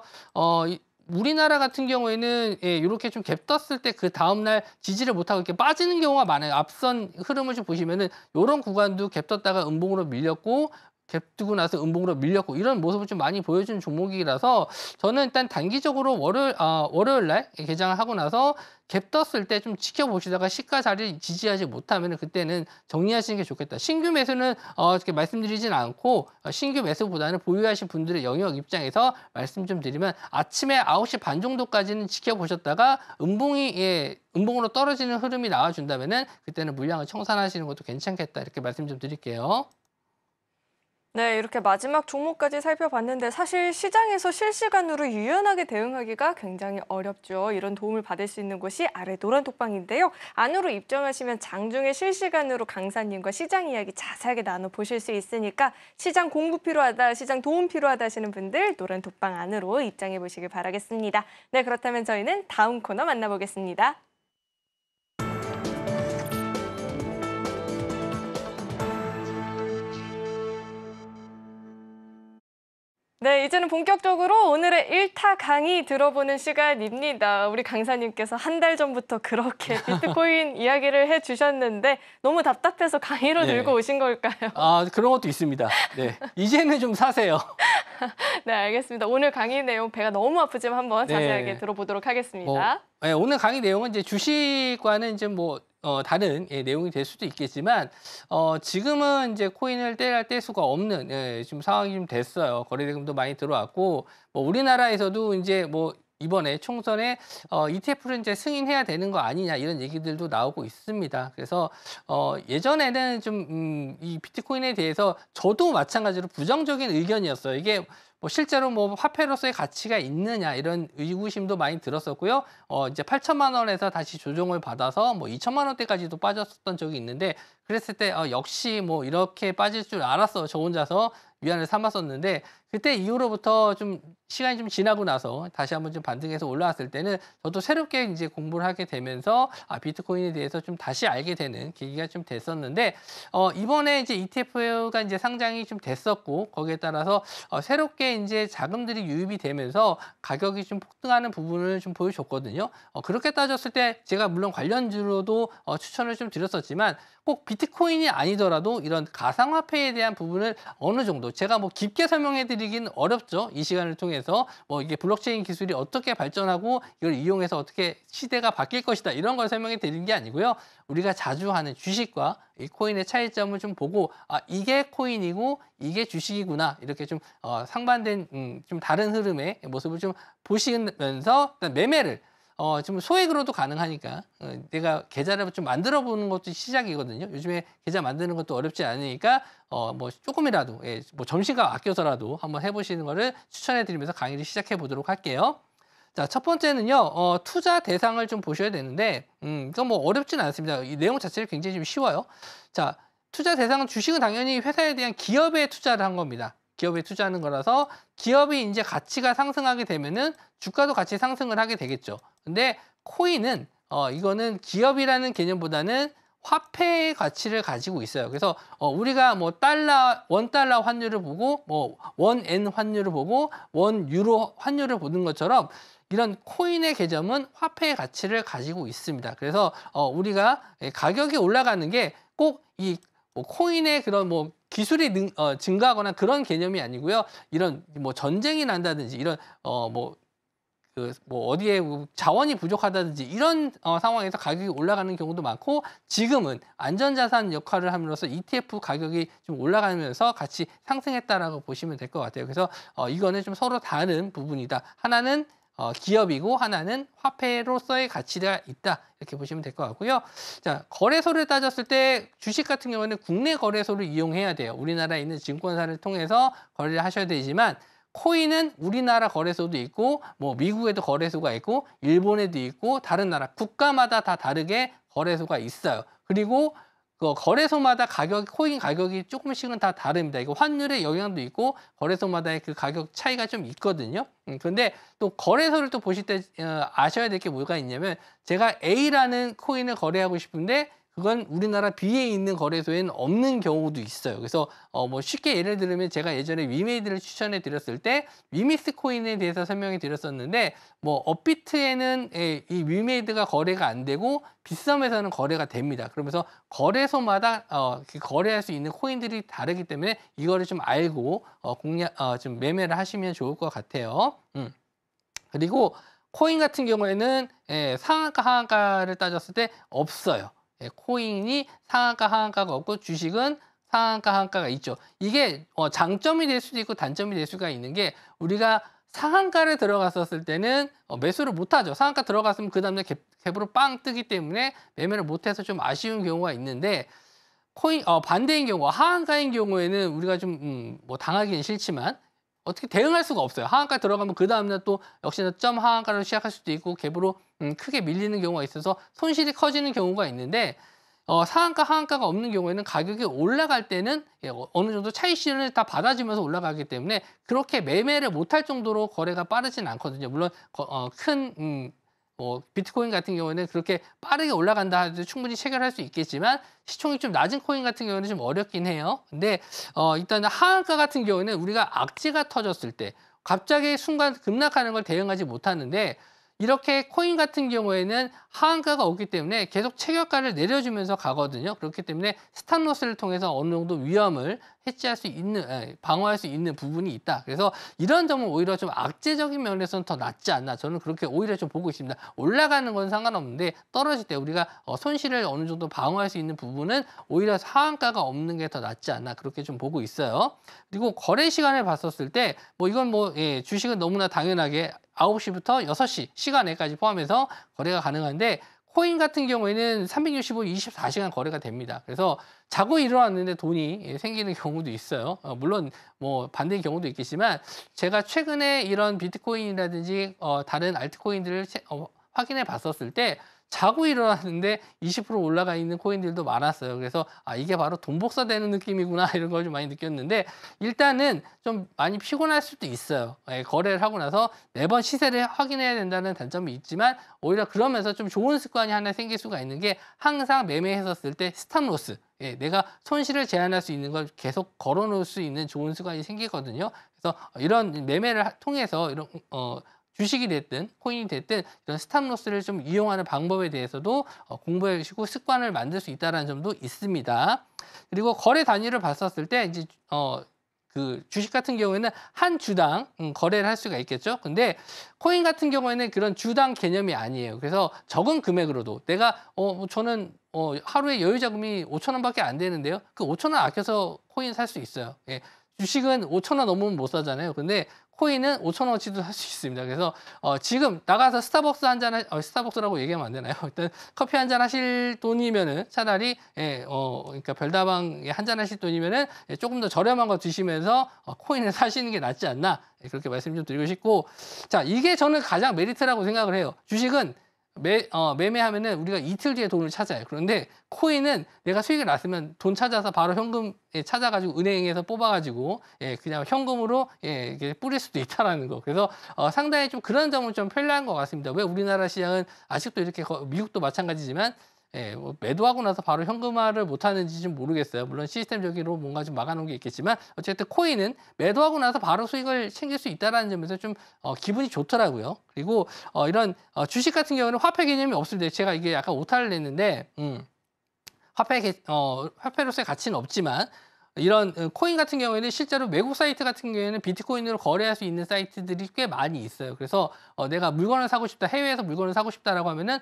우리나라 같은 경우에는 이렇게 좀 갭 떴을 때 그 다음날 지지를 못하고 이렇게 빠지는 경우가 많아요. 앞선 흐름을 좀 보시면은 이런 구간도 갭 떴다가 음봉으로 밀렸고 갭 두고 나서 음봉으로 밀렸고 이런 모습을 좀 많이 보여준 종목이라서 저는 일단 단기적으로 월요일 날 개장을 하고 나서 갭 떴을 때 좀 지켜보시다가 시가 자리를 지지하지 못하면 그때는 정리하시는 게 좋겠다. 신규 매수는 이렇게 말씀드리진 않고 신규 매수보다는 보유하신 분들의 영역 입장에서 말씀 좀 드리면 아침에 9시 반 정도까지는 지켜보셨다가 음봉으로 떨어지는 흐름이 나와준다면은 그때는 물량을 청산하시는 것도 괜찮겠다. 이렇게 말씀 좀 드릴게요. 네, 이렇게 마지막 종목까지 살펴봤는데 사실 시장에서 실시간으로 유연하게 대응하기가 굉장히 어렵죠. 이런 도움을 받을 수 있는 곳이 아래 노란 톡방인데요. 안으로 입점하시면 장중에 실시간으로 강사님과 시장 이야기 자세하게 나눠보실 수 있으니까 시장 공부 필요하다, 시장 도움 필요하다 하시는 분들 노란 톡방 안으로 입장해 보시길 바라겠습니다. 네, 그렇다면 저희는 다음 코너 만나보겠습니다. 네, 이제는 본격적으로 오늘의 1타 강의 들어보는 시간입니다. 우리 강사님께서 한 달 전부터 그렇게 비트코인 이야기를 해주셨는데 너무 답답해서 강의로 네. 들고 오신 걸까요? 아, 그런 것도 있습니다. 네, 이제는 좀 사세요. 네, 알겠습니다. 오늘 강의 내용 배가 너무 아프지만 한번 네. 자세하게 들어보도록 하겠습니다. 네, 오늘 강의 내용은 이제 주식과는 이제 다른 내용이 될 수도 있겠지만 지금은 이제 코인을 뗄 수가 없는 지금 상황이 좀 됐어요. 거래대금도 많이 들어왔고 우리나라에서도 이제 이번에 총선에 ETF를 이제 승인해야 되는 거 아니냐 이런 얘기들도 나오고 있습니다. 그래서 예전에는 좀 이 비트코인에 대해서 저도 마찬가지로 부정적인 의견이었어요. 이게 실제로 화폐로서의 가치가 있느냐 이런 의구심도 많이 들었었고요. 이제 8천만 원에서 다시 조정을 받아서 2천만 원대까지도 빠졌었던 적이 있는데 그랬을 때 역시 이렇게 빠질 줄 알았어. 저 혼자서 위안을 삼았었는데 그때 이후로부터 좀 시간이 좀 지나고 나서 다시 한번 좀 반등해서 올라왔을 때는 저도 새롭게 이제 공부를 하게 되면서 비트코인에 대해서 좀 다시 알게 되는 계기가 좀 됐었는데 이번에 이제 ETF가 이제 상장이 좀 됐었고 거기에 따라서 새롭게 이제 자금들이 유입이 되면서 가격이 좀 폭등하는 부분을 좀 보여줬거든요. 그렇게 따졌을 때 제가 물론 관련주로도 추천을 좀 드렸었지만 꼭 비트코인이 아니더라도 이런 가상화폐에 대한 부분을 어느 정도 제가 깊게 설명해 드리긴 어렵죠. 이 시간을 통해서 이게 블록체인 기술이 어떻게 발전하고 이걸 이용해서 어떻게 시대가 바뀔 것이다 이런 걸 설명해 드리는 게 아니고요. 우리가 자주 하는 주식과 이 코인의 차이점을 좀 보고 이게 코인이고 이게 주식이구나 이렇게 좀 상반된 좀 다른 흐름의 모습을 좀 보시면서 매매를 지금 소액으로도 가능하니까 내가 계좌를 좀 만들어 보는 것도 시작이거든요. 요즘에 계좌 만드는 것도 어렵지 않으니까 조금이라도 점심값 아껴서라도 한번 해보시는 거를 추천해 드리면서 강의를 시작해 보도록 할게요. 자, 첫 번째는요, 투자 대상을 좀 보셔야 되는데, 이건 어렵지는 않습니다. 이 내용 자체는 굉장히 좀 쉬워요. 자, 투자 대상은 주식은 당연히 회사에 대한 기업에 투자를 한 겁니다. 기업에 투자하는 거라서 기업이 이제 가치가 상승하게 되면은 주가도 같이 상승을 하게 되겠죠. 근데 코인은 이거는 기업이라는 개념보다는 화폐의 가치를 가지고 있어요. 그래서 우리가 원 달러 환율을 보고 원엔 환율을 보고 원 유로 환율을 보는 것처럼 이런 코인의 개념은 화폐의 가치를 가지고 있습니다. 그래서 우리가 가격이 올라가는 게 꼭 이 코인의 그런 기술이 증가하거나 그런 개념이 아니고요. 이런 전쟁이 난다든지 이런 어디에 자원이 부족하다든지 이런 상황에서 가격이 올라가는 경우도 많고 지금은 안전자산 역할을 함으로써 ETF 가격이 좀 올라가면서 같이 상승했다라고 보시면 될 것 같아요. 그래서 이거는 좀 서로 다른 부분이다. 하나는 기업이고 하나는 화폐로서의 가치가 있다. 이렇게 보시면 될 것 같고요. 자, 거래소를 따졌을 때 주식 같은 경우는 국내 거래소를 이용해야 돼요. 우리나라에 있는 증권사를 통해서 거래를 하셔야 되지만 코인은 우리나라 거래소도 있고 미국에도 거래소가 있고 일본에도 있고 다른 나라 국가마다 다 다르게 거래소가 있어요. 그리고 그 거래소마다 코인 가격이 조금씩은 다 다릅니다. 이거 환율의 영향도 있고 거래소마다의 그 가격 차이가 좀 있거든요. 그런데 또 거래소를 또 보실 때 아셔야 될 게 뭐가 있냐면 제가 A라는 코인을 거래하고 싶은데 그건 우리나라 비에 있는 거래소에는 없는 경우도 있어요. 그래서 뭐 쉽게 예를 들면 제가 예전에 위메이드를 추천해 드렸을 때 위믹스 코인에 대해서 설명해 드렸었는데 뭐 업비트에는 이 위메이드가 거래가 안 되고 빗썸에서는 거래가 됩니다. 그러면서 거래소마다 거래할 수 있는 코인들이 다르기 때문에 이거를 좀 알고 좀 매매를 하시면 좋을 것 같아요. 그리고 코인 같은 경우에는 상한가 하한가를 따졌을 때 없어요. 코인이 상한가 하한가가 없고 주식은 상한가 하한가가 있죠. 이게 장점이 될 수도 있고 단점이 될 수가 있는 게 우리가 상한가를 들어갔었을 때는 매수를 못하죠. 상한가 들어갔으면 그 다음날 갭으로 빵 뜨기 때문에 매매를 못해서 좀 아쉬운 경우가 있는데 반대인 경우 하한가인 경우에는 우리가 좀 뭐 당하기는 싫지만 어떻게 대응할 수가 없어요. 하한가 들어가면 그 다음날 또 역시나 점 하한가로 시작할 수도 있고 갭으로 크게 밀리는 경우가 있어서 손실이 커지는 경우가 있는데 상한가 하한가가 없는 경우에는 가격이 올라갈 때는 어느 정도 차익 실현을 다 받아주면서 올라가기 때문에 그렇게 매매를 못할 정도로 거래가 빠르진 않거든요. 물론 큰 비트코인 같은 경우에는 그렇게 빠르게 올라간다 해도 충분히 체결할 수 있겠지만 시총이 좀 낮은 코인 같은 경우는 좀 어렵긴 해요. 근데 일단 하한가 같은 경우에는 우리가 악재가 터졌을 때 갑자기 순간 급락하는 걸 대응하지 못하는데 이렇게 코인 같은 경우에는 하한가가 없기 때문에 계속 체결가를 내려주면서 가거든요. 그렇기 때문에 스탑로스를 통해서 어느 정도 위험을 해지할 수 있는, 방어할 수 있는 부분이 있다. 그래서 이런 점은 오히려 좀 악재적인 면에서는 더 낫지 않나. 저는 그렇게 오히려 좀 보고 있습니다. 올라가는 건 상관없는데 떨어질 때 우리가 손실을 어느 정도 방어할 수 있는 부분은 오히려 하한가가 없는 게 더 낫지 않나. 그렇게 좀 보고 있어요. 그리고 거래 시간을 봤었을 때 이건 주식은 너무나 당연하게 9시부터 6시 시간에까지 포함해서 거래가 가능한데 코인 같은 경우에는 365, 24시간 거래가 됩니다. 그래서 자고 일어났는데 돈이 생기는 경우도 있어요. 물론 뭐 반대인 경우도 있겠지만 제가 최근에 이런 비트코인이라든지 다른 알트코인들을 확인해 봤었을 때 자고 일어났는데 20% 올라가 있는 코인들도 많았어요. 그래서 이게 바로 돈 복사되는 느낌이구나 이런 걸 좀 많이 느꼈는데 일단은 좀 많이 피곤할 수도 있어요. 거래를 하고 나서 매번 시세를 확인해야 된다는 단점이 있지만 오히려 그러면서 좀 좋은 습관이 하나 생길 수가 있는 게 항상 매매했었을 때 스탑로스 내가 손실을 제한할 수 있는 걸 계속 걸어 놓을 수 있는 좋은 습관이 생기거든요. 그래서 이런 매매를 통해서 이런 주식이 됐든 코인이 됐든 이런 스탑로스를 좀 이용하는 방법에 대해서도 공부해 주시고 습관을 만들 수 있다는 점도 있습니다. 그리고 거래 단위를 봤었을 때 이제 그 주식 같은 경우에는 한 주당 거래를 할 수가 있겠죠. 근데 코인 같은 경우에는 그런 주당 개념이 아니에요. 그래서 적은 금액으로도 내가 저는 하루에 여유 자금이 5,000원밖에 안 되는데요. 그 5,000원 아껴서 코인 살 수 있어요. 주식은 5,000원 넘으면 못 사잖아요. 근데 코인은 5,000원어치도 살 수 있습니다. 그래서 지금 나가서 스타벅스 한 잔, 스타벅스라고 얘기하면 안 되나요? 일단 커피 한 잔 하실 돈이면은 차라리 그러니까 별다방에 한 잔 하실 돈이면은 조금 더 저렴한 거 드시면서 코인을 사시는 게 낫지 않나 그렇게 말씀 좀 드리고 싶고, 자 이게 저는 가장 메리트라고 생각을 해요. 주식은 매매하면은 우리가 이틀 뒤에 돈을 찾아요. 그런데 코인은 내가 수익을 났으면 돈 찾아서 바로 현금 찾아가지고 은행에서 뽑아가지고 그냥 현금으로 이렇게 뿌릴 수도 있다라는 거. 그래서 상당히 좀 그런 점은 좀 편리한 것 같습니다. 왜 우리나라 시장은 아직도 이렇게 미국도 마찬가지지만 매도하고 나서 바로 현금화를 못하는지 좀 모르겠어요. 물론 시스템적으로 뭔가 좀 막아놓은 게 있겠지만 어쨌든 코인은 매도하고 나서 바로 수익을 챙길 수 있다는 점에서 좀 기분이 좋더라고요. 그리고 이런 주식 같은 경우는 화폐 개념이 없을 때 제가 이게 약간 오타를 냈는데 화폐로서의 가치는 없지만 이런 코인 같은 경우에는 실제로 외국 사이트 같은 경우에는 비트코인으로 거래할 수 있는 사이트들이 꽤 많이 있어요. 그래서 내가 물건을 사고 싶다, 해외에서 물건을 사고 싶다라고 하면은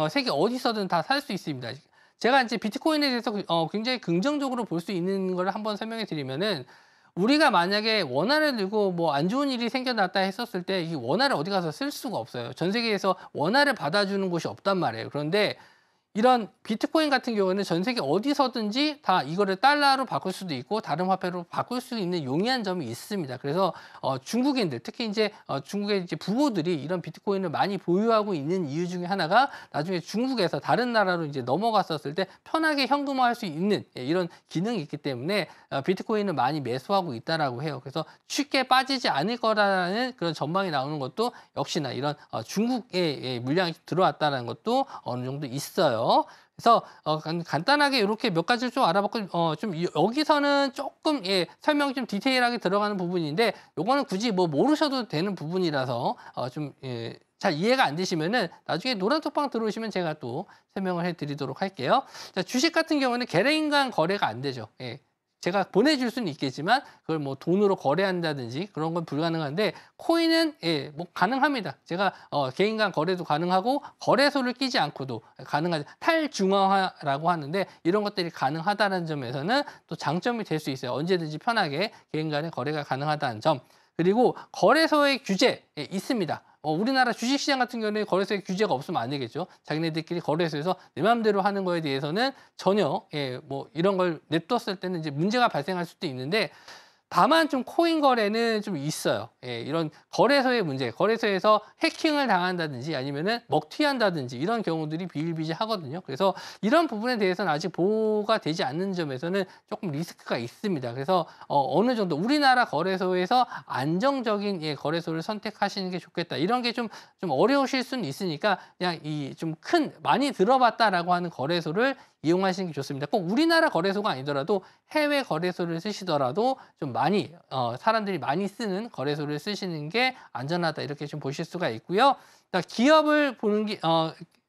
세계 어디서든 다 살 수 있습니다. 제가 이제 비트코인에 대해서 굉장히 긍정적으로 볼 수 있는 걸 한번 설명해 드리면은 우리가 만약에 원화를 들고 뭐 안 좋은 일이 생겨났다 했었을 때 이 원화를 어디 가서 쓸 수가 없어요. 전 세계에서 원화를 받아주는 곳이 없단 말이에요. 그런데 이런 비트코인 같은 경우는 전 세계 어디서든지 다 이거를 달러로 바꿀 수도 있고 다른 화폐로 바꿀 수 있는 용이한 점이 있습니다. 그래서 중국인들 특히 이제 중국의 이제 부호들이 이런 비트코인을 많이 보유하고 있는 이유 중에 하나가 나중에 중국에서 다른 나라로 이제 넘어갔었을 때 편하게 현금화할 수 있는 이런 기능이 있기 때문에 비트코인을 많이 매수하고 있다라고 해요. 그래서 쉽게 빠지지 않을 거라는 그런 전망이 나오는 것도 역시나 이런 중국의 물량이 들어왔다는 것도 어느 정도 있어요. 그래서 간단하게 이렇게 몇 가지를 좀 알아봤고 좀 여기서는 조금 설명이 좀 디테일하게 들어가는 부분인데 요거는 굳이 뭐 모르셔도 되는 부분이라서 잘 이해가 안 되시면은 나중에 노란톡방 들어오시면 제가 또 설명을 해드리도록 할게요. 자, 주식 같은 경우는 개인 간 거래가 안 되죠. 제가 보내줄 수는 있겠지만 그걸 뭐 돈으로 거래한다든지 그런 건 불가능한데 코인은 뭐 가능합니다. 제가 개인 간 거래도 가능하고 거래소를 끼지 않고도 가능하죠. 탈중앙화라고 하는데 이런 것들이 가능하다는 점에서는 또 장점이 될 수 있어요. 언제든지 편하게 개인 간의 거래가 가능하다는 점. 그리고 거래소의 규제 있습니다. 우리나라 주식시장 같은 경우는 거래소에 규제가 없으면 안 되겠죠. 자기네들끼리 거래소에서 내 마음대로 하는 거에 대해서는 전혀 뭐 이런 걸 냅뒀을 때는 이제 문제가 발생할 수도 있는데 다만 좀 코인 거래는 좀 있어요. 이런 거래소의 문제, 거래소에서 해킹을 당한다든지 아니면은 먹튀한다든지 이런 경우들이 비일비재하거든요. 그래서 이런 부분에 대해서는 아직 보호가 되지 않는 점에서는 조금 리스크가 있습니다. 그래서 어느 정도 우리나라 거래소에서 안정적인 거래소를 선택하시는 게 좋겠다. 이런 게 좀 어려우실 수는 있으니까 그냥 이 좀 많이 들어봤다라고 하는 거래소를 이용하시는 게 좋습니다. 꼭 우리나라 거래소가 아니더라도 해외 거래소를 쓰시더라도 좀 많이 사람들이 많이 쓰는 거래소를 쓰시는 게 안전하다 이렇게 좀 보실 수가 있고요. 기업을 보는 게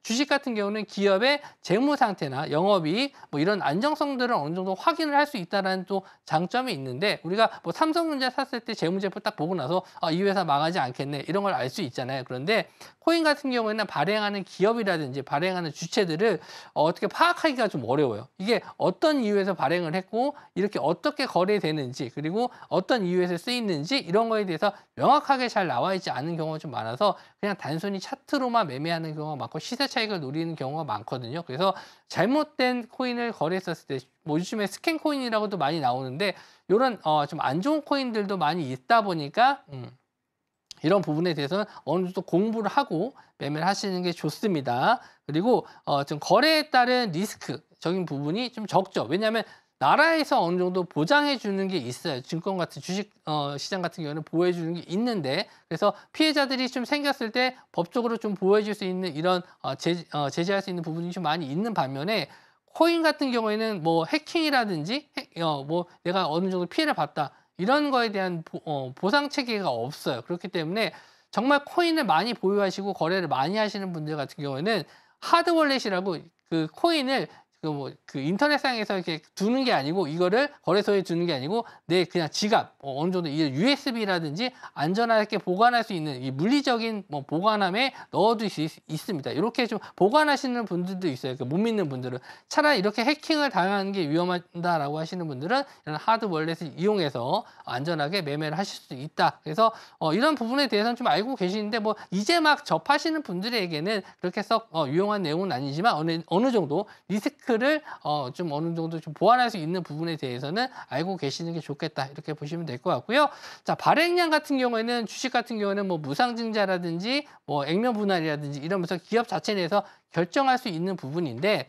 주식 같은 경우는 기업의 재무 상태나 영업이익 뭐 이런 안정성들을 어느 정도 확인을 할 수 있다는 또 장점이 있는데 우리가 뭐 삼성전자 샀을 때 재무제표 딱 보고 나서 이 회사 망하지 않겠네 이런 걸 알 수 있잖아요. 그런데 코인 같은 경우에는 발행하는 기업이라든지 발행하는 주체들을 어떻게 파악하기가 좀 어려워요. 이게 어떤 이유에서 발행을 했고 이렇게 어떻게 거래되는지 그리고 어떤 이유에서 쓰이는지 이런 거에 대해서 명확하게 잘 나와 있지 않은 경우가 좀 많아서 그냥 단순히 차트로만 매매하는 경우가 많고 시세 차익을 노리는 경우가 많거든요. 그래서 잘못된 코인을 거래했었을 때 뭐 요즘에 스캔 코인이라고도 많이 나오는데 이런 좀 안 좋은 코인들도 많이 있다 보니까 이런 부분에 대해서는 어느 정도 공부를 하고 매매를 하시는 게 좋습니다. 그리고 좀 거래에 따른 리스크적인 부분이 좀 적죠. 왜냐하면 나라에서 어느 정도 보장해 주는 게 있어요. 증권 같은 주식 시장 같은 경우는 보호해 주는 게 있는데 그래서 피해자들이 좀 생겼을 때 법적으로 좀 보호해 줄 수 있는 이런 제재할 수 있는 부분이 좀 많이 있는 반면에 코인 같은 경우에는 뭐 해킹이라든지 뭐 내가 어느 정도 피해를 봤다 이런 거에 대한 보상 체계가 없어요. 그렇기 때문에 정말 코인을 많이 보유하시고 거래를 많이 하시는 분들 같은 경우에는 하드월렛이라고 그 코인을 그 인터넷상에서 이렇게 두는 게 아니고 이거를 거래소에 두는 게 아니고 내 그냥 지갑 어느 정도 USB라든지 안전하게 보관할 수 있는 이 물리적인 뭐 보관함에 넣어둘 수 있습니다. 이렇게 좀 보관하시는 분들도 있어요. 못 믿는 분들은 차라리 이렇게 해킹을 당하는 게 위험하다라고 하시는 분들은 이런 하드 월렛을 이용해서 안전하게 매매를 하실 수 있다. 그래서 이런 부분에 대해서는 좀 알고 계시는데 뭐 이제 막 접하시는 분들에게는 그렇게 썩 유용한 내용은 아니지만 어느 정도 리스크를 좀 어느 정도 좀 보완할 수 있는 부분에 대해서는 알고 계시는 게 좋겠다 이렇게 보시면 될 것 같고요. 자, 발행량 같은 경우에는 주식 같은 경우에는 뭐 무상증자라든지 뭐 액면 분할이라든지 이러면서 기업 자체 내에서 결정할 수 있는 부분인데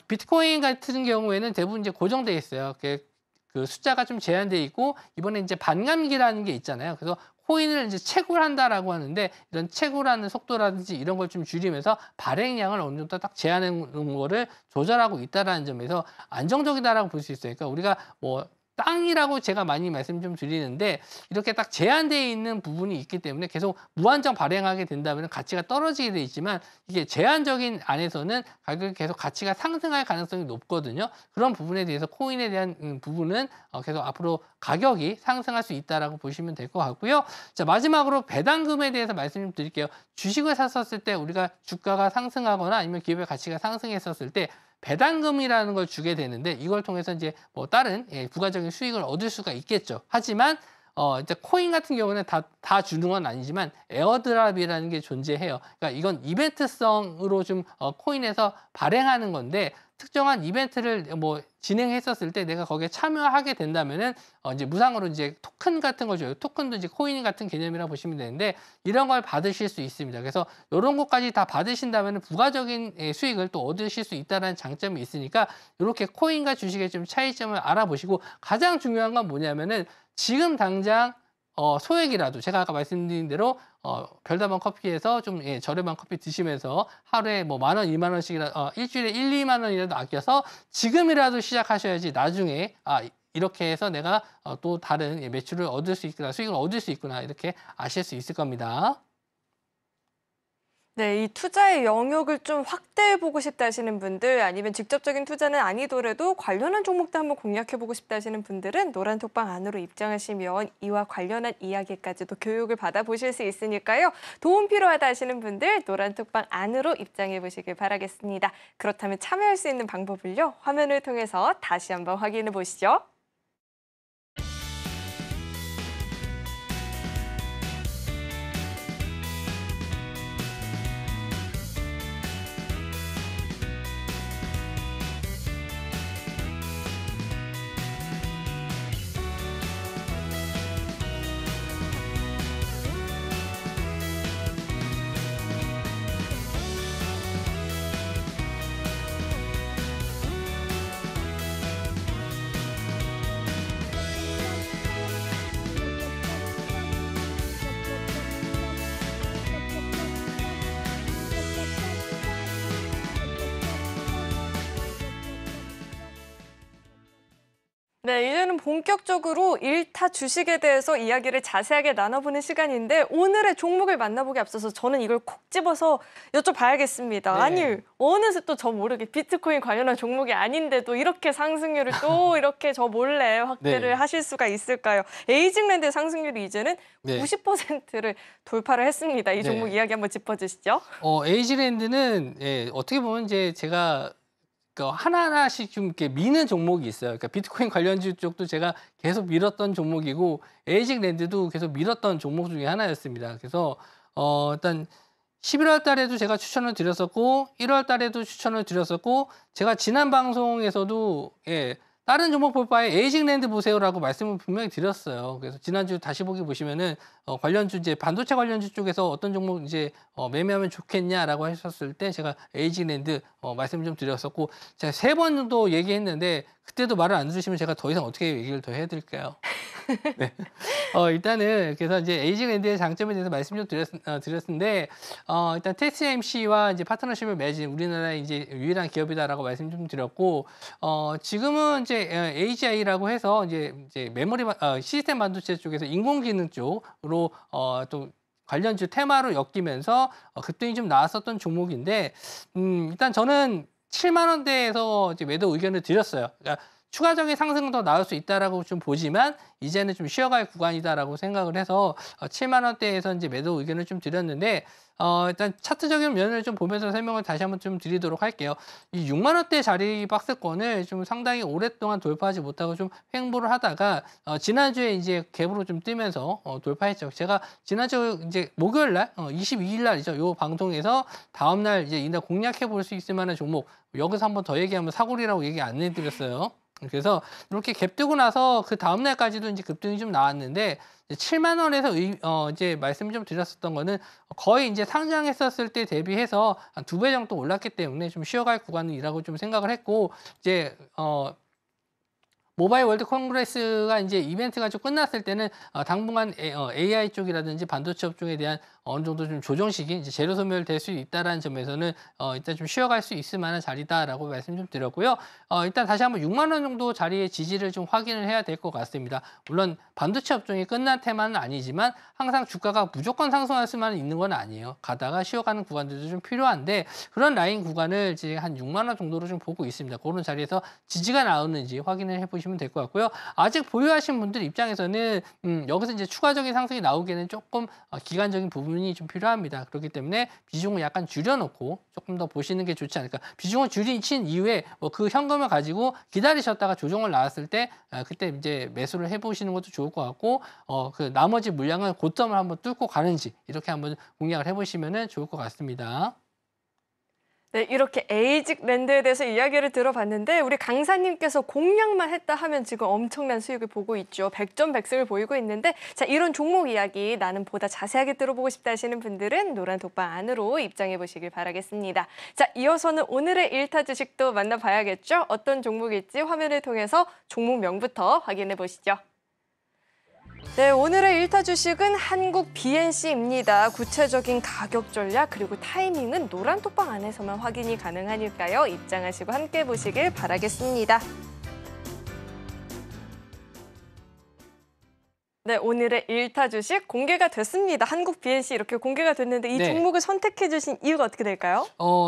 비트코인 같은 경우에는 대부분 이제 고정돼 있어요. 그 숫자가 좀 제한돼 있고 이번에 이제 반감기라는 게 있잖아요. 그래서 코인을 이제 채굴한다라고 하는데 이런 채굴하는 속도라든지 이런 걸 좀 줄이면서 발행량을 어느 정도 딱 제한하는 거를 조절하고 있다라는 점에서 안정적이다라고 볼 수 있어요. 그러니까 우리가 뭐 땅이라고 제가 많이 말씀 좀 드리는데 이렇게 딱 제한되어 있는 부분이 있기 때문에 계속 무한정 발행하게 된다면 가치가 떨어지게 돼 있지만 이게 제한적인 안에서는 가격이 계속 가치가 상승할 가능성이 높거든요. 그런 부분에 대해서 코인에 대한 부분은 계속 앞으로 가격이 상승할 수 있다라고 보시면 될 것 같고요. 자, 마지막으로 배당금에 대해서 말씀 좀 드릴게요. 주식을 샀었을 때 우리가 주가가 상승하거나 아니면 기업의 가치가 상승했었을 때 배당금이라는 걸 주게 되는데 이걸 통해서 이제 뭐 다른 부가적인 수익을 얻을 수가 있겠죠. 하지만 이제 코인 같은 경우는 다 주는 건 아니지만 에어드랍이라는 게 존재해요. 그러니까 이건 이벤트성으로 좀 코인에서 발행하는 건데 특정한 이벤트를 뭐 진행했었을 때 내가 거기에 참여하게 된다면은 이제 무상으로 이제 토큰 같은 걸 줘요. 토큰도 이제 코인 같은 개념이라고 보시면 되는데 이런 걸 받으실 수 있습니다. 그래서 이런 것까지 다 받으신다면 부가적인 수익을 또 얻으실 수 있다는 장점이 있으니까 이렇게 코인과 주식의 좀 차이점을 알아보시고 가장 중요한 건 뭐냐면은 지금 당장 소액이라도 제가 아까 말씀드린 대로 별다방 커피에서 좀 저렴한 커피 드시면서 하루에 뭐 10,000원, 20,000원씩이라 일주일에 1, 2만 원이라도 아껴서 지금이라도 시작하셔야지 나중에 이렇게 해서 내가 또 다른 매출을 얻을 수 있구나, 수익을 얻을 수 있구나 이렇게 아실 수 있을 겁니다. 네, 이 투자의 영역을 좀 확대해보고 싶다 하시는 분들 아니면 직접적인 투자는 아니더라도 관련한 종목도 한번 공략해보고 싶다 하시는 분들은 노란톡방 안으로 입장하시면 이와 관련한 이야기까지도 교육을 받아보실 수 있으니까요. 도움 필요하다 하시는 분들 노란톡방 안으로 입장해보시길 바라겠습니다. 그렇다면 참여할 수 있는 방법을요. 화면을 통해서 다시 한번 확인해 보시죠. 네, 이제는 본격적으로 1타 주식에 대해서 이야기를 자세하게 나눠보는 시간인데 오늘의 종목을 만나보기 앞서서 저는 이걸 콕 집어서 여쭤봐야겠습니다. 네. 아니, 어느새 또 저 모르게 비트코인 관련한 종목이 아닌데도 이렇게 상승률을 또 이렇게 저 몰래 확대를 네. 하실 수가 있을까요? 에이징랜드의 상승률이 이제는 네. 90%를 돌파를 했습니다. 이 종목 네. 이야기 한번 짚어주시죠. 에이지랜드는 어떻게 보면 이제 제가 하나하나씩 좀 이렇게 미는 종목이 있어요. 그러니까 비트코인 관련주 쪽도 제가 계속 밀었던 종목이고 에이징랜드도 계속 밀었던 종목 중에 하나였습니다. 그래서 일단 11월 달에도 제가 추천을 드렸었고 1월 달에도 추천을 드렸었고 제가 지난 방송에서도 다른 종목 볼 바에 에이징랜드 보세요라고 말씀을 분명히 드렸어요. 그래서 지난주 다시 보기 보시면은 관련주 이제 반도체 관련주 쪽에서 어떤 종목 이제 매매하면 좋겠냐라고 하셨을 때 제가 에이징랜드 말씀을 좀 드렸었고 제가 3번 정도 얘기했는데 그때도 말을 안 들으시면 제가 더 이상 어떻게 얘기를 더 해드릴까요? 네. 일단은 그래서 이제 에이징랜드의 장점에 대해서 말씀 좀 드렸는데 일단 TSMC와 이제 파트너십을 맺은 우리나라의 이제 유일한 기업이다라고 말씀 좀 드렸고 지금은 이제 AGI라고 해서 이제 메모리 시스템 반도체 쪽에서 인공지능 쪽으로 또 관련주 테마로 엮이면서 급등이 좀 나왔었던 종목인데 일단 저는 7만 원대에서 이제 매도 의견을 드렸어요. 그러니까 추가적인 상승도 나올 수 있다라고 좀 보지만 이제는 좀 쉬어갈 구간이다라고 생각을 해서 7만 원대에서 이제 매도 의견을 좀 드렸는데 일단 차트적인 면을 좀 보면서 설명을 다시 한번 좀 드리도록 할게요. 이 6만 원대 자리 박스권을 좀 상당히 오랫동안 돌파하지 못하고 좀 횡보를 하다가 지난주에 이제 갭으로 좀 뜨면서 돌파했죠. 제가 지난주 이제 목요일 날 22일 날이죠. 요 방송에서 다음 날 이제 이날 공략해 볼 수 있을 만한 종목 여기서 한번 더 얘기하면 사고리라고 얘기 안 해드렸어요. 그래서 이렇게 갭 뜨고 나서 그 다음 날까지도 이제 급등이 좀 나왔는데 7만 원에서 이제 말씀 좀 드렸었던 거는 거의 이제 상장했었을 때 대비해서 한 2배 정도 올랐기 때문에 좀 쉬어갈 구간이라고 좀 생각을 했고 이제 모바일 월드 콩그레스가 이제 이벤트가 좀 끝났을 때는 당분간 AI 쪽이라든지 반도체 업종에 대한 어느 정도 좀 조정식이 이제 재료 소멸될 수 있다라는 점에서는 일단 좀 쉬어갈 수 있을 만한 자리다라고 말씀 좀 드렸고요. 일단 다시 한번 6만 원 정도 자리의 지지를 좀 확인을 해야 될 것 같습니다. 물론 반도체 업종이 끝난 테마는 아니지만 항상 주가가 무조건 상승할 수만 있는 건 아니에요. 가다가 쉬어가는 구간들도 좀 필요한데 그런 라인 구간을 이제 한 6만 원 정도로 좀 보고 있습니다. 그런 자리에서 지지가 나오는지 확인을 해보시면 될 것 같고요. 아직 보유하신 분들 입장에서는 여기서 이제 추가적인 상승이 나오기에는 조금 기간적인 부분이 좀 필요합니다. 그렇기 때문에 비중을 약간 줄여놓고 조금 더 보시는 게 좋지 않을까. 비중을 줄이신 이후에 그 현금을 가지고 기다리셨다가 조정을 나왔을 때 그때 이제 매수를 해보시는 것도 좋을 것 같고 그 나머지 물량을 고점을 한번 뚫고 가는지 이렇게 한번 공략을 해보시면 좋을 것 같습니다. 네, 이렇게 에이징랜드에 대해서 이야기를 들어봤는데 우리 강사님께서 공략만 했다 하면 지금 엄청난 수익을 보고 있죠. 100점1승을 보이고 있는데 자 이런 종목 이야기 나는 보다 자세하게 들어보고 싶다 하시는 분들은 노란 독방 안으로 입장해 보시길 바라겠습니다. 자 이어서는 오늘의 1타 주식도 만나봐야겠죠. 어떤 종목일지 화면을 통해서 종목명부터 확인해 보시죠. 네, 오늘의 일타 주식은 한국 BNC입니다. 구체적인 가격 전략 그리고 타이밍은 노란톡방 안에서만 확인이 가능하니까요. 입장하시고 함께 보시길 바라겠습니다. 네, 오늘의 일타 주식 공개가 됐습니다. 한국 BNC 이렇게 공개가 됐는데 이 네. 종목을 선택해 주신 이유가 어떻게 될까요?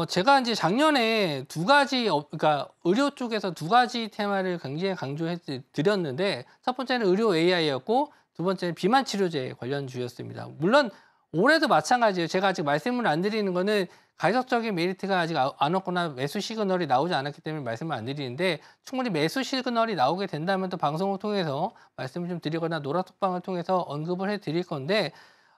제가 이제 작년에 두 가지, 그러니까 의료 쪽에서 두 가지 테마를 굉장히 강조해 드렸는데 첫 번째는 의료 AI였고 두 번째는 비만 치료제 관련주였습니다. 물론 올해도 마찬가지예요. 제가 아직 말씀을 안 드리는 거는 가격적인 메리트가 아직 안 왔거나 매수 시그널이 나오지 않았기 때문에 말씀을 안 드리는데 충분히 매수 시그널이 나오게 된다면 또 방송을 통해서 말씀을 좀 드리거나 노라톡방을 통해서 언급을 해드릴 건데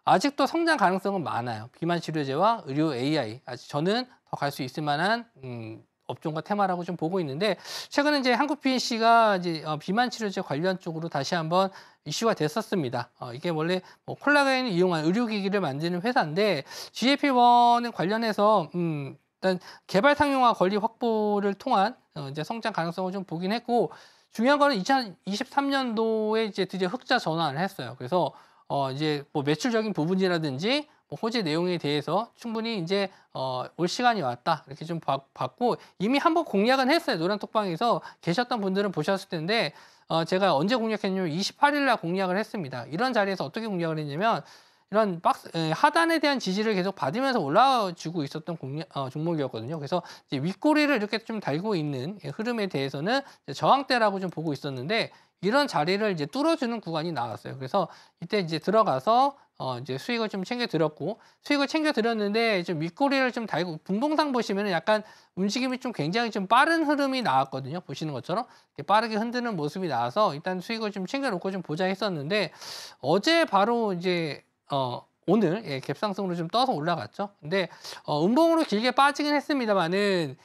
아직도 성장 가능성은 많아요. 비만 치료제와 의료 AI 아직 저는 더 갈 수 있을 만한 업종과 테마라고 좀 보고 있는데 최근에 이제 한국 BNC가 이제 비만 치료제 관련 쪽으로 다시 한번 이슈가 됐었습니다. 이게 원래 콜라겐을 이용한 의료기기를 만드는 회사인데 GLP-1에 관련해서 일단 개발 상용화 권리 확보를 통한 이제 성장 가능성을 좀 보긴 했고 중요한 거는 2023년도에 이제 드디어 흑자 전환을 했어요. 그래서 이제 뭐 매출적인 부분이라든지 호재 내용에 대해서 충분히 이제 올 시간이 왔다 이렇게 좀 봤고 이미 한번 공략은 했어요. 노란톡방에서 계셨던 분들은 보셨을 텐데 제가 언제 공략했냐면 28일 날 공략을 했습니다. 이런 자리에서 어떻게 공략을 했냐면 이런 하단에 대한 지지를 계속 받으면서 올라주고 있었던 종목이었거든요. 그래서 이제 윗꼬리를 이렇게 좀 달고 있는 흐름에 대해서는 저항대라고 좀 보고 있었는데 이런 자리를 이제 뚫어주는 구간이 나왔어요. 그래서 이때 이제 들어가서 이제 수익을 좀 챙겨 들었고 수익을 챙겨 들었는데 좀 윗꼬리를 좀 달고 분봉상 보시면은 약간 움직임이 좀 굉장히 좀 빠른 흐름이 나왔거든요. 보시는 것처럼 이렇게 빠르게 흔드는 모습이 나와서 일단 수익을 좀 챙겨 놓고 좀 보자 했었는데 어제 바로 이제 오늘 갭상승으로 좀 떠서 올라갔죠. 근데 음봉으로 길게 빠지긴 했습니다만은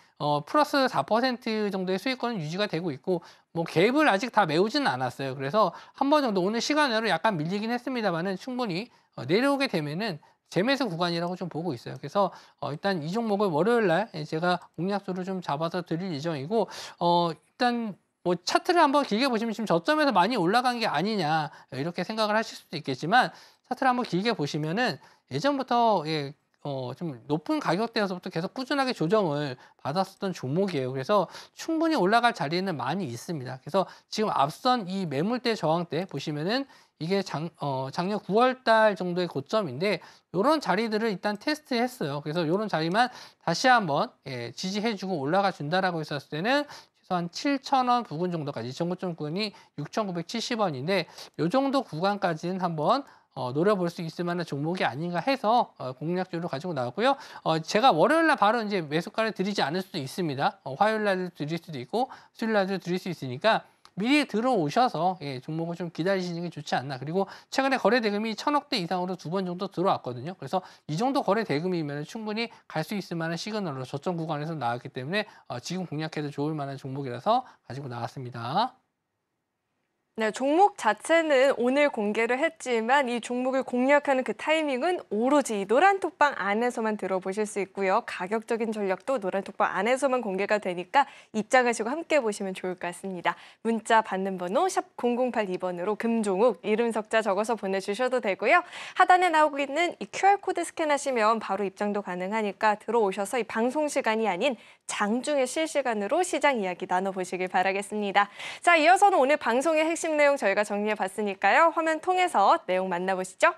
플러스 4% 정도의 수익권은 유지가 되고 있고 뭐 갭을 아직 다 메우지는 않았어요. 그래서 한 번 정도 오늘 시간으로 약간 밀리긴 했습니다만은 충분히 내려오게 되면은 재매수 구간이라고 좀 보고 있어요. 그래서 일단 이 종목을 월요일 날 제가 공략수를 좀 잡아서 드릴 예정이고 일단 뭐 차트를 한번 길게 보시면 지금 저점에서 많이 올라간 게 아니냐 이렇게 생각을 하실 수도 있겠지만 차트를 한번 길게 보시면은 예전부터 좀 높은 가격대에서부터 계속 꾸준하게 조정을 받았었던 종목이에요. 그래서 충분히 올라갈 자리는 많이 있습니다. 그래서 지금 앞선 이 매물대 저항대 보시면은 이게 작년 9월 달 정도의 고점인데 이런 자리들을 일단 테스트했어요. 그래서 이런 자리만 다시 한번 지지해주고 올라가 준다라고 했었을 때는 한 7,000원 부근 정도까지 정고점 구간이 6,970원인데 이 정도 구간까지는 한번 노려볼 수 있을 만한 종목이 아닌가 해서 공략주로 가지고 나왔고요. 제가 월요일 날 바로 이제 매수가를 드리지 않을 수도 있습니다. 화요일 날도 드릴 수도 있고 수요일 날도 드릴 수 있으니까 미리 들어오셔서 종목을 좀 기다리시는 게 좋지 않나. 그리고 최근에 거래 대금이 1,000억대 이상으로 2번 정도 들어왔거든요. 그래서 이 정도 거래 대금이면 충분히 갈 수 있을 만한 시그널로 저점 구간에서 나왔기 때문에 지금 공략해도 좋을 만한 종목이라서 가지고 나왔습니다. 네, 종목 자체는 오늘 공개를 했지만 이 종목을 공략하는 그 타이밍은 오로지 이 노란톡방 안에서만 들어보실 수 있고요. 가격적인 전략도 노란톡방 안에서만 공개가 되니까 입장하시고 함께 보시면 좋을 것 같습니다. 문자 받는 번호 샵 0082번으로 금종욱, 이름 석자 적어서 보내주셔도 되고요. 하단에 나오고 있는 이 QR코드 스캔하시면 바로 입장도 가능하니까 들어오셔서 이 방송 시간이 아닌 장중에 실시간으로 시장 이야기 나눠보시길 바라겠습니다. 자, 이어서는 오늘 방송의 핵심 내용 저희가 정리해봤으니까요. 화면 통해서 내용 만나보시죠.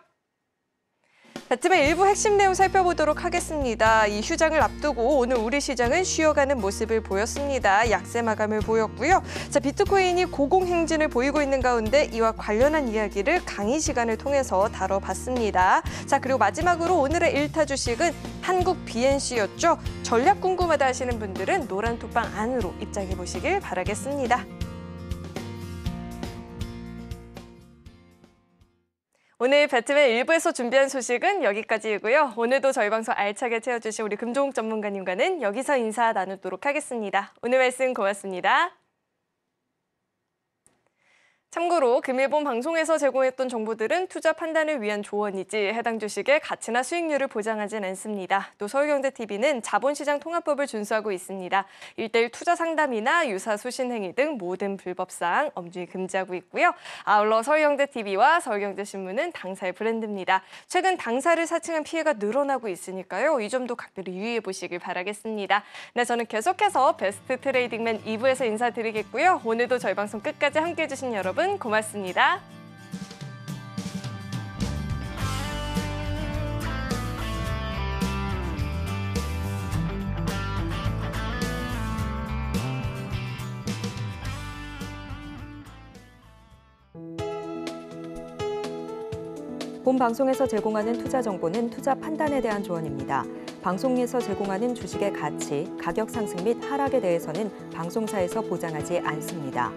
배트맨 일부 핵심 내용 살펴보도록 하겠습니다. 이 휴장을 앞두고 오늘 우리 시장은 쉬어가는 모습을 보였습니다. 약세 마감을 보였고요. 자, 비트코인이 고공행진을 보이고 있는 가운데 이와 관련한 이야기를 강의 시간을 통해서 다뤄봤습니다. 자, 그리고 마지막으로 오늘의 일타 주식은 한국 BNC였죠. 전략 궁금하다 하시는 분들은 노란톡방 안으로 입장해 보시길 바라겠습니다. 오늘 배트맨 1부에서 준비한 소식은 여기까지이고요. 오늘도 저희 방송 알차게 채워주신 우리 금종욱 전문가님과는 여기서 인사 나누도록 하겠습니다. 오늘 말씀 고맙습니다. 참고로 금일본 방송에서 제공했던 정보들은 투자 판단을 위한 조언이지 해당 주식의 가치나 수익률을 보장하진 않습니다. 또 서울경제TV는 자본시장 통합법을 준수하고 있습니다. 1:1 투자 상담이나 유사 수신 행위 등 모든 불법사항 엄중히 금지하고 있고요. 아울러 서울경제TV와 서울경제신문은 당사의 브랜드입니다. 최근 당사를 사칭한 피해가 늘어나고 있으니까요. 이 점도 각별히 유의해 보시길 바라겠습니다. 네, 저는 계속해서 베스트 트레이딩맨 2부에서 인사드리겠고요. 오늘도 저희 방송 끝까지 함께해 주신 여러분 고맙습니다. 본 방송에서 제공하는 투자 정보는 투자 판단에 대한 조언입니다. 방송에서 제공하는 주식의 가치, 가격 상승 및 하락에 대해서는 방송사에서 보장하지 않습니다.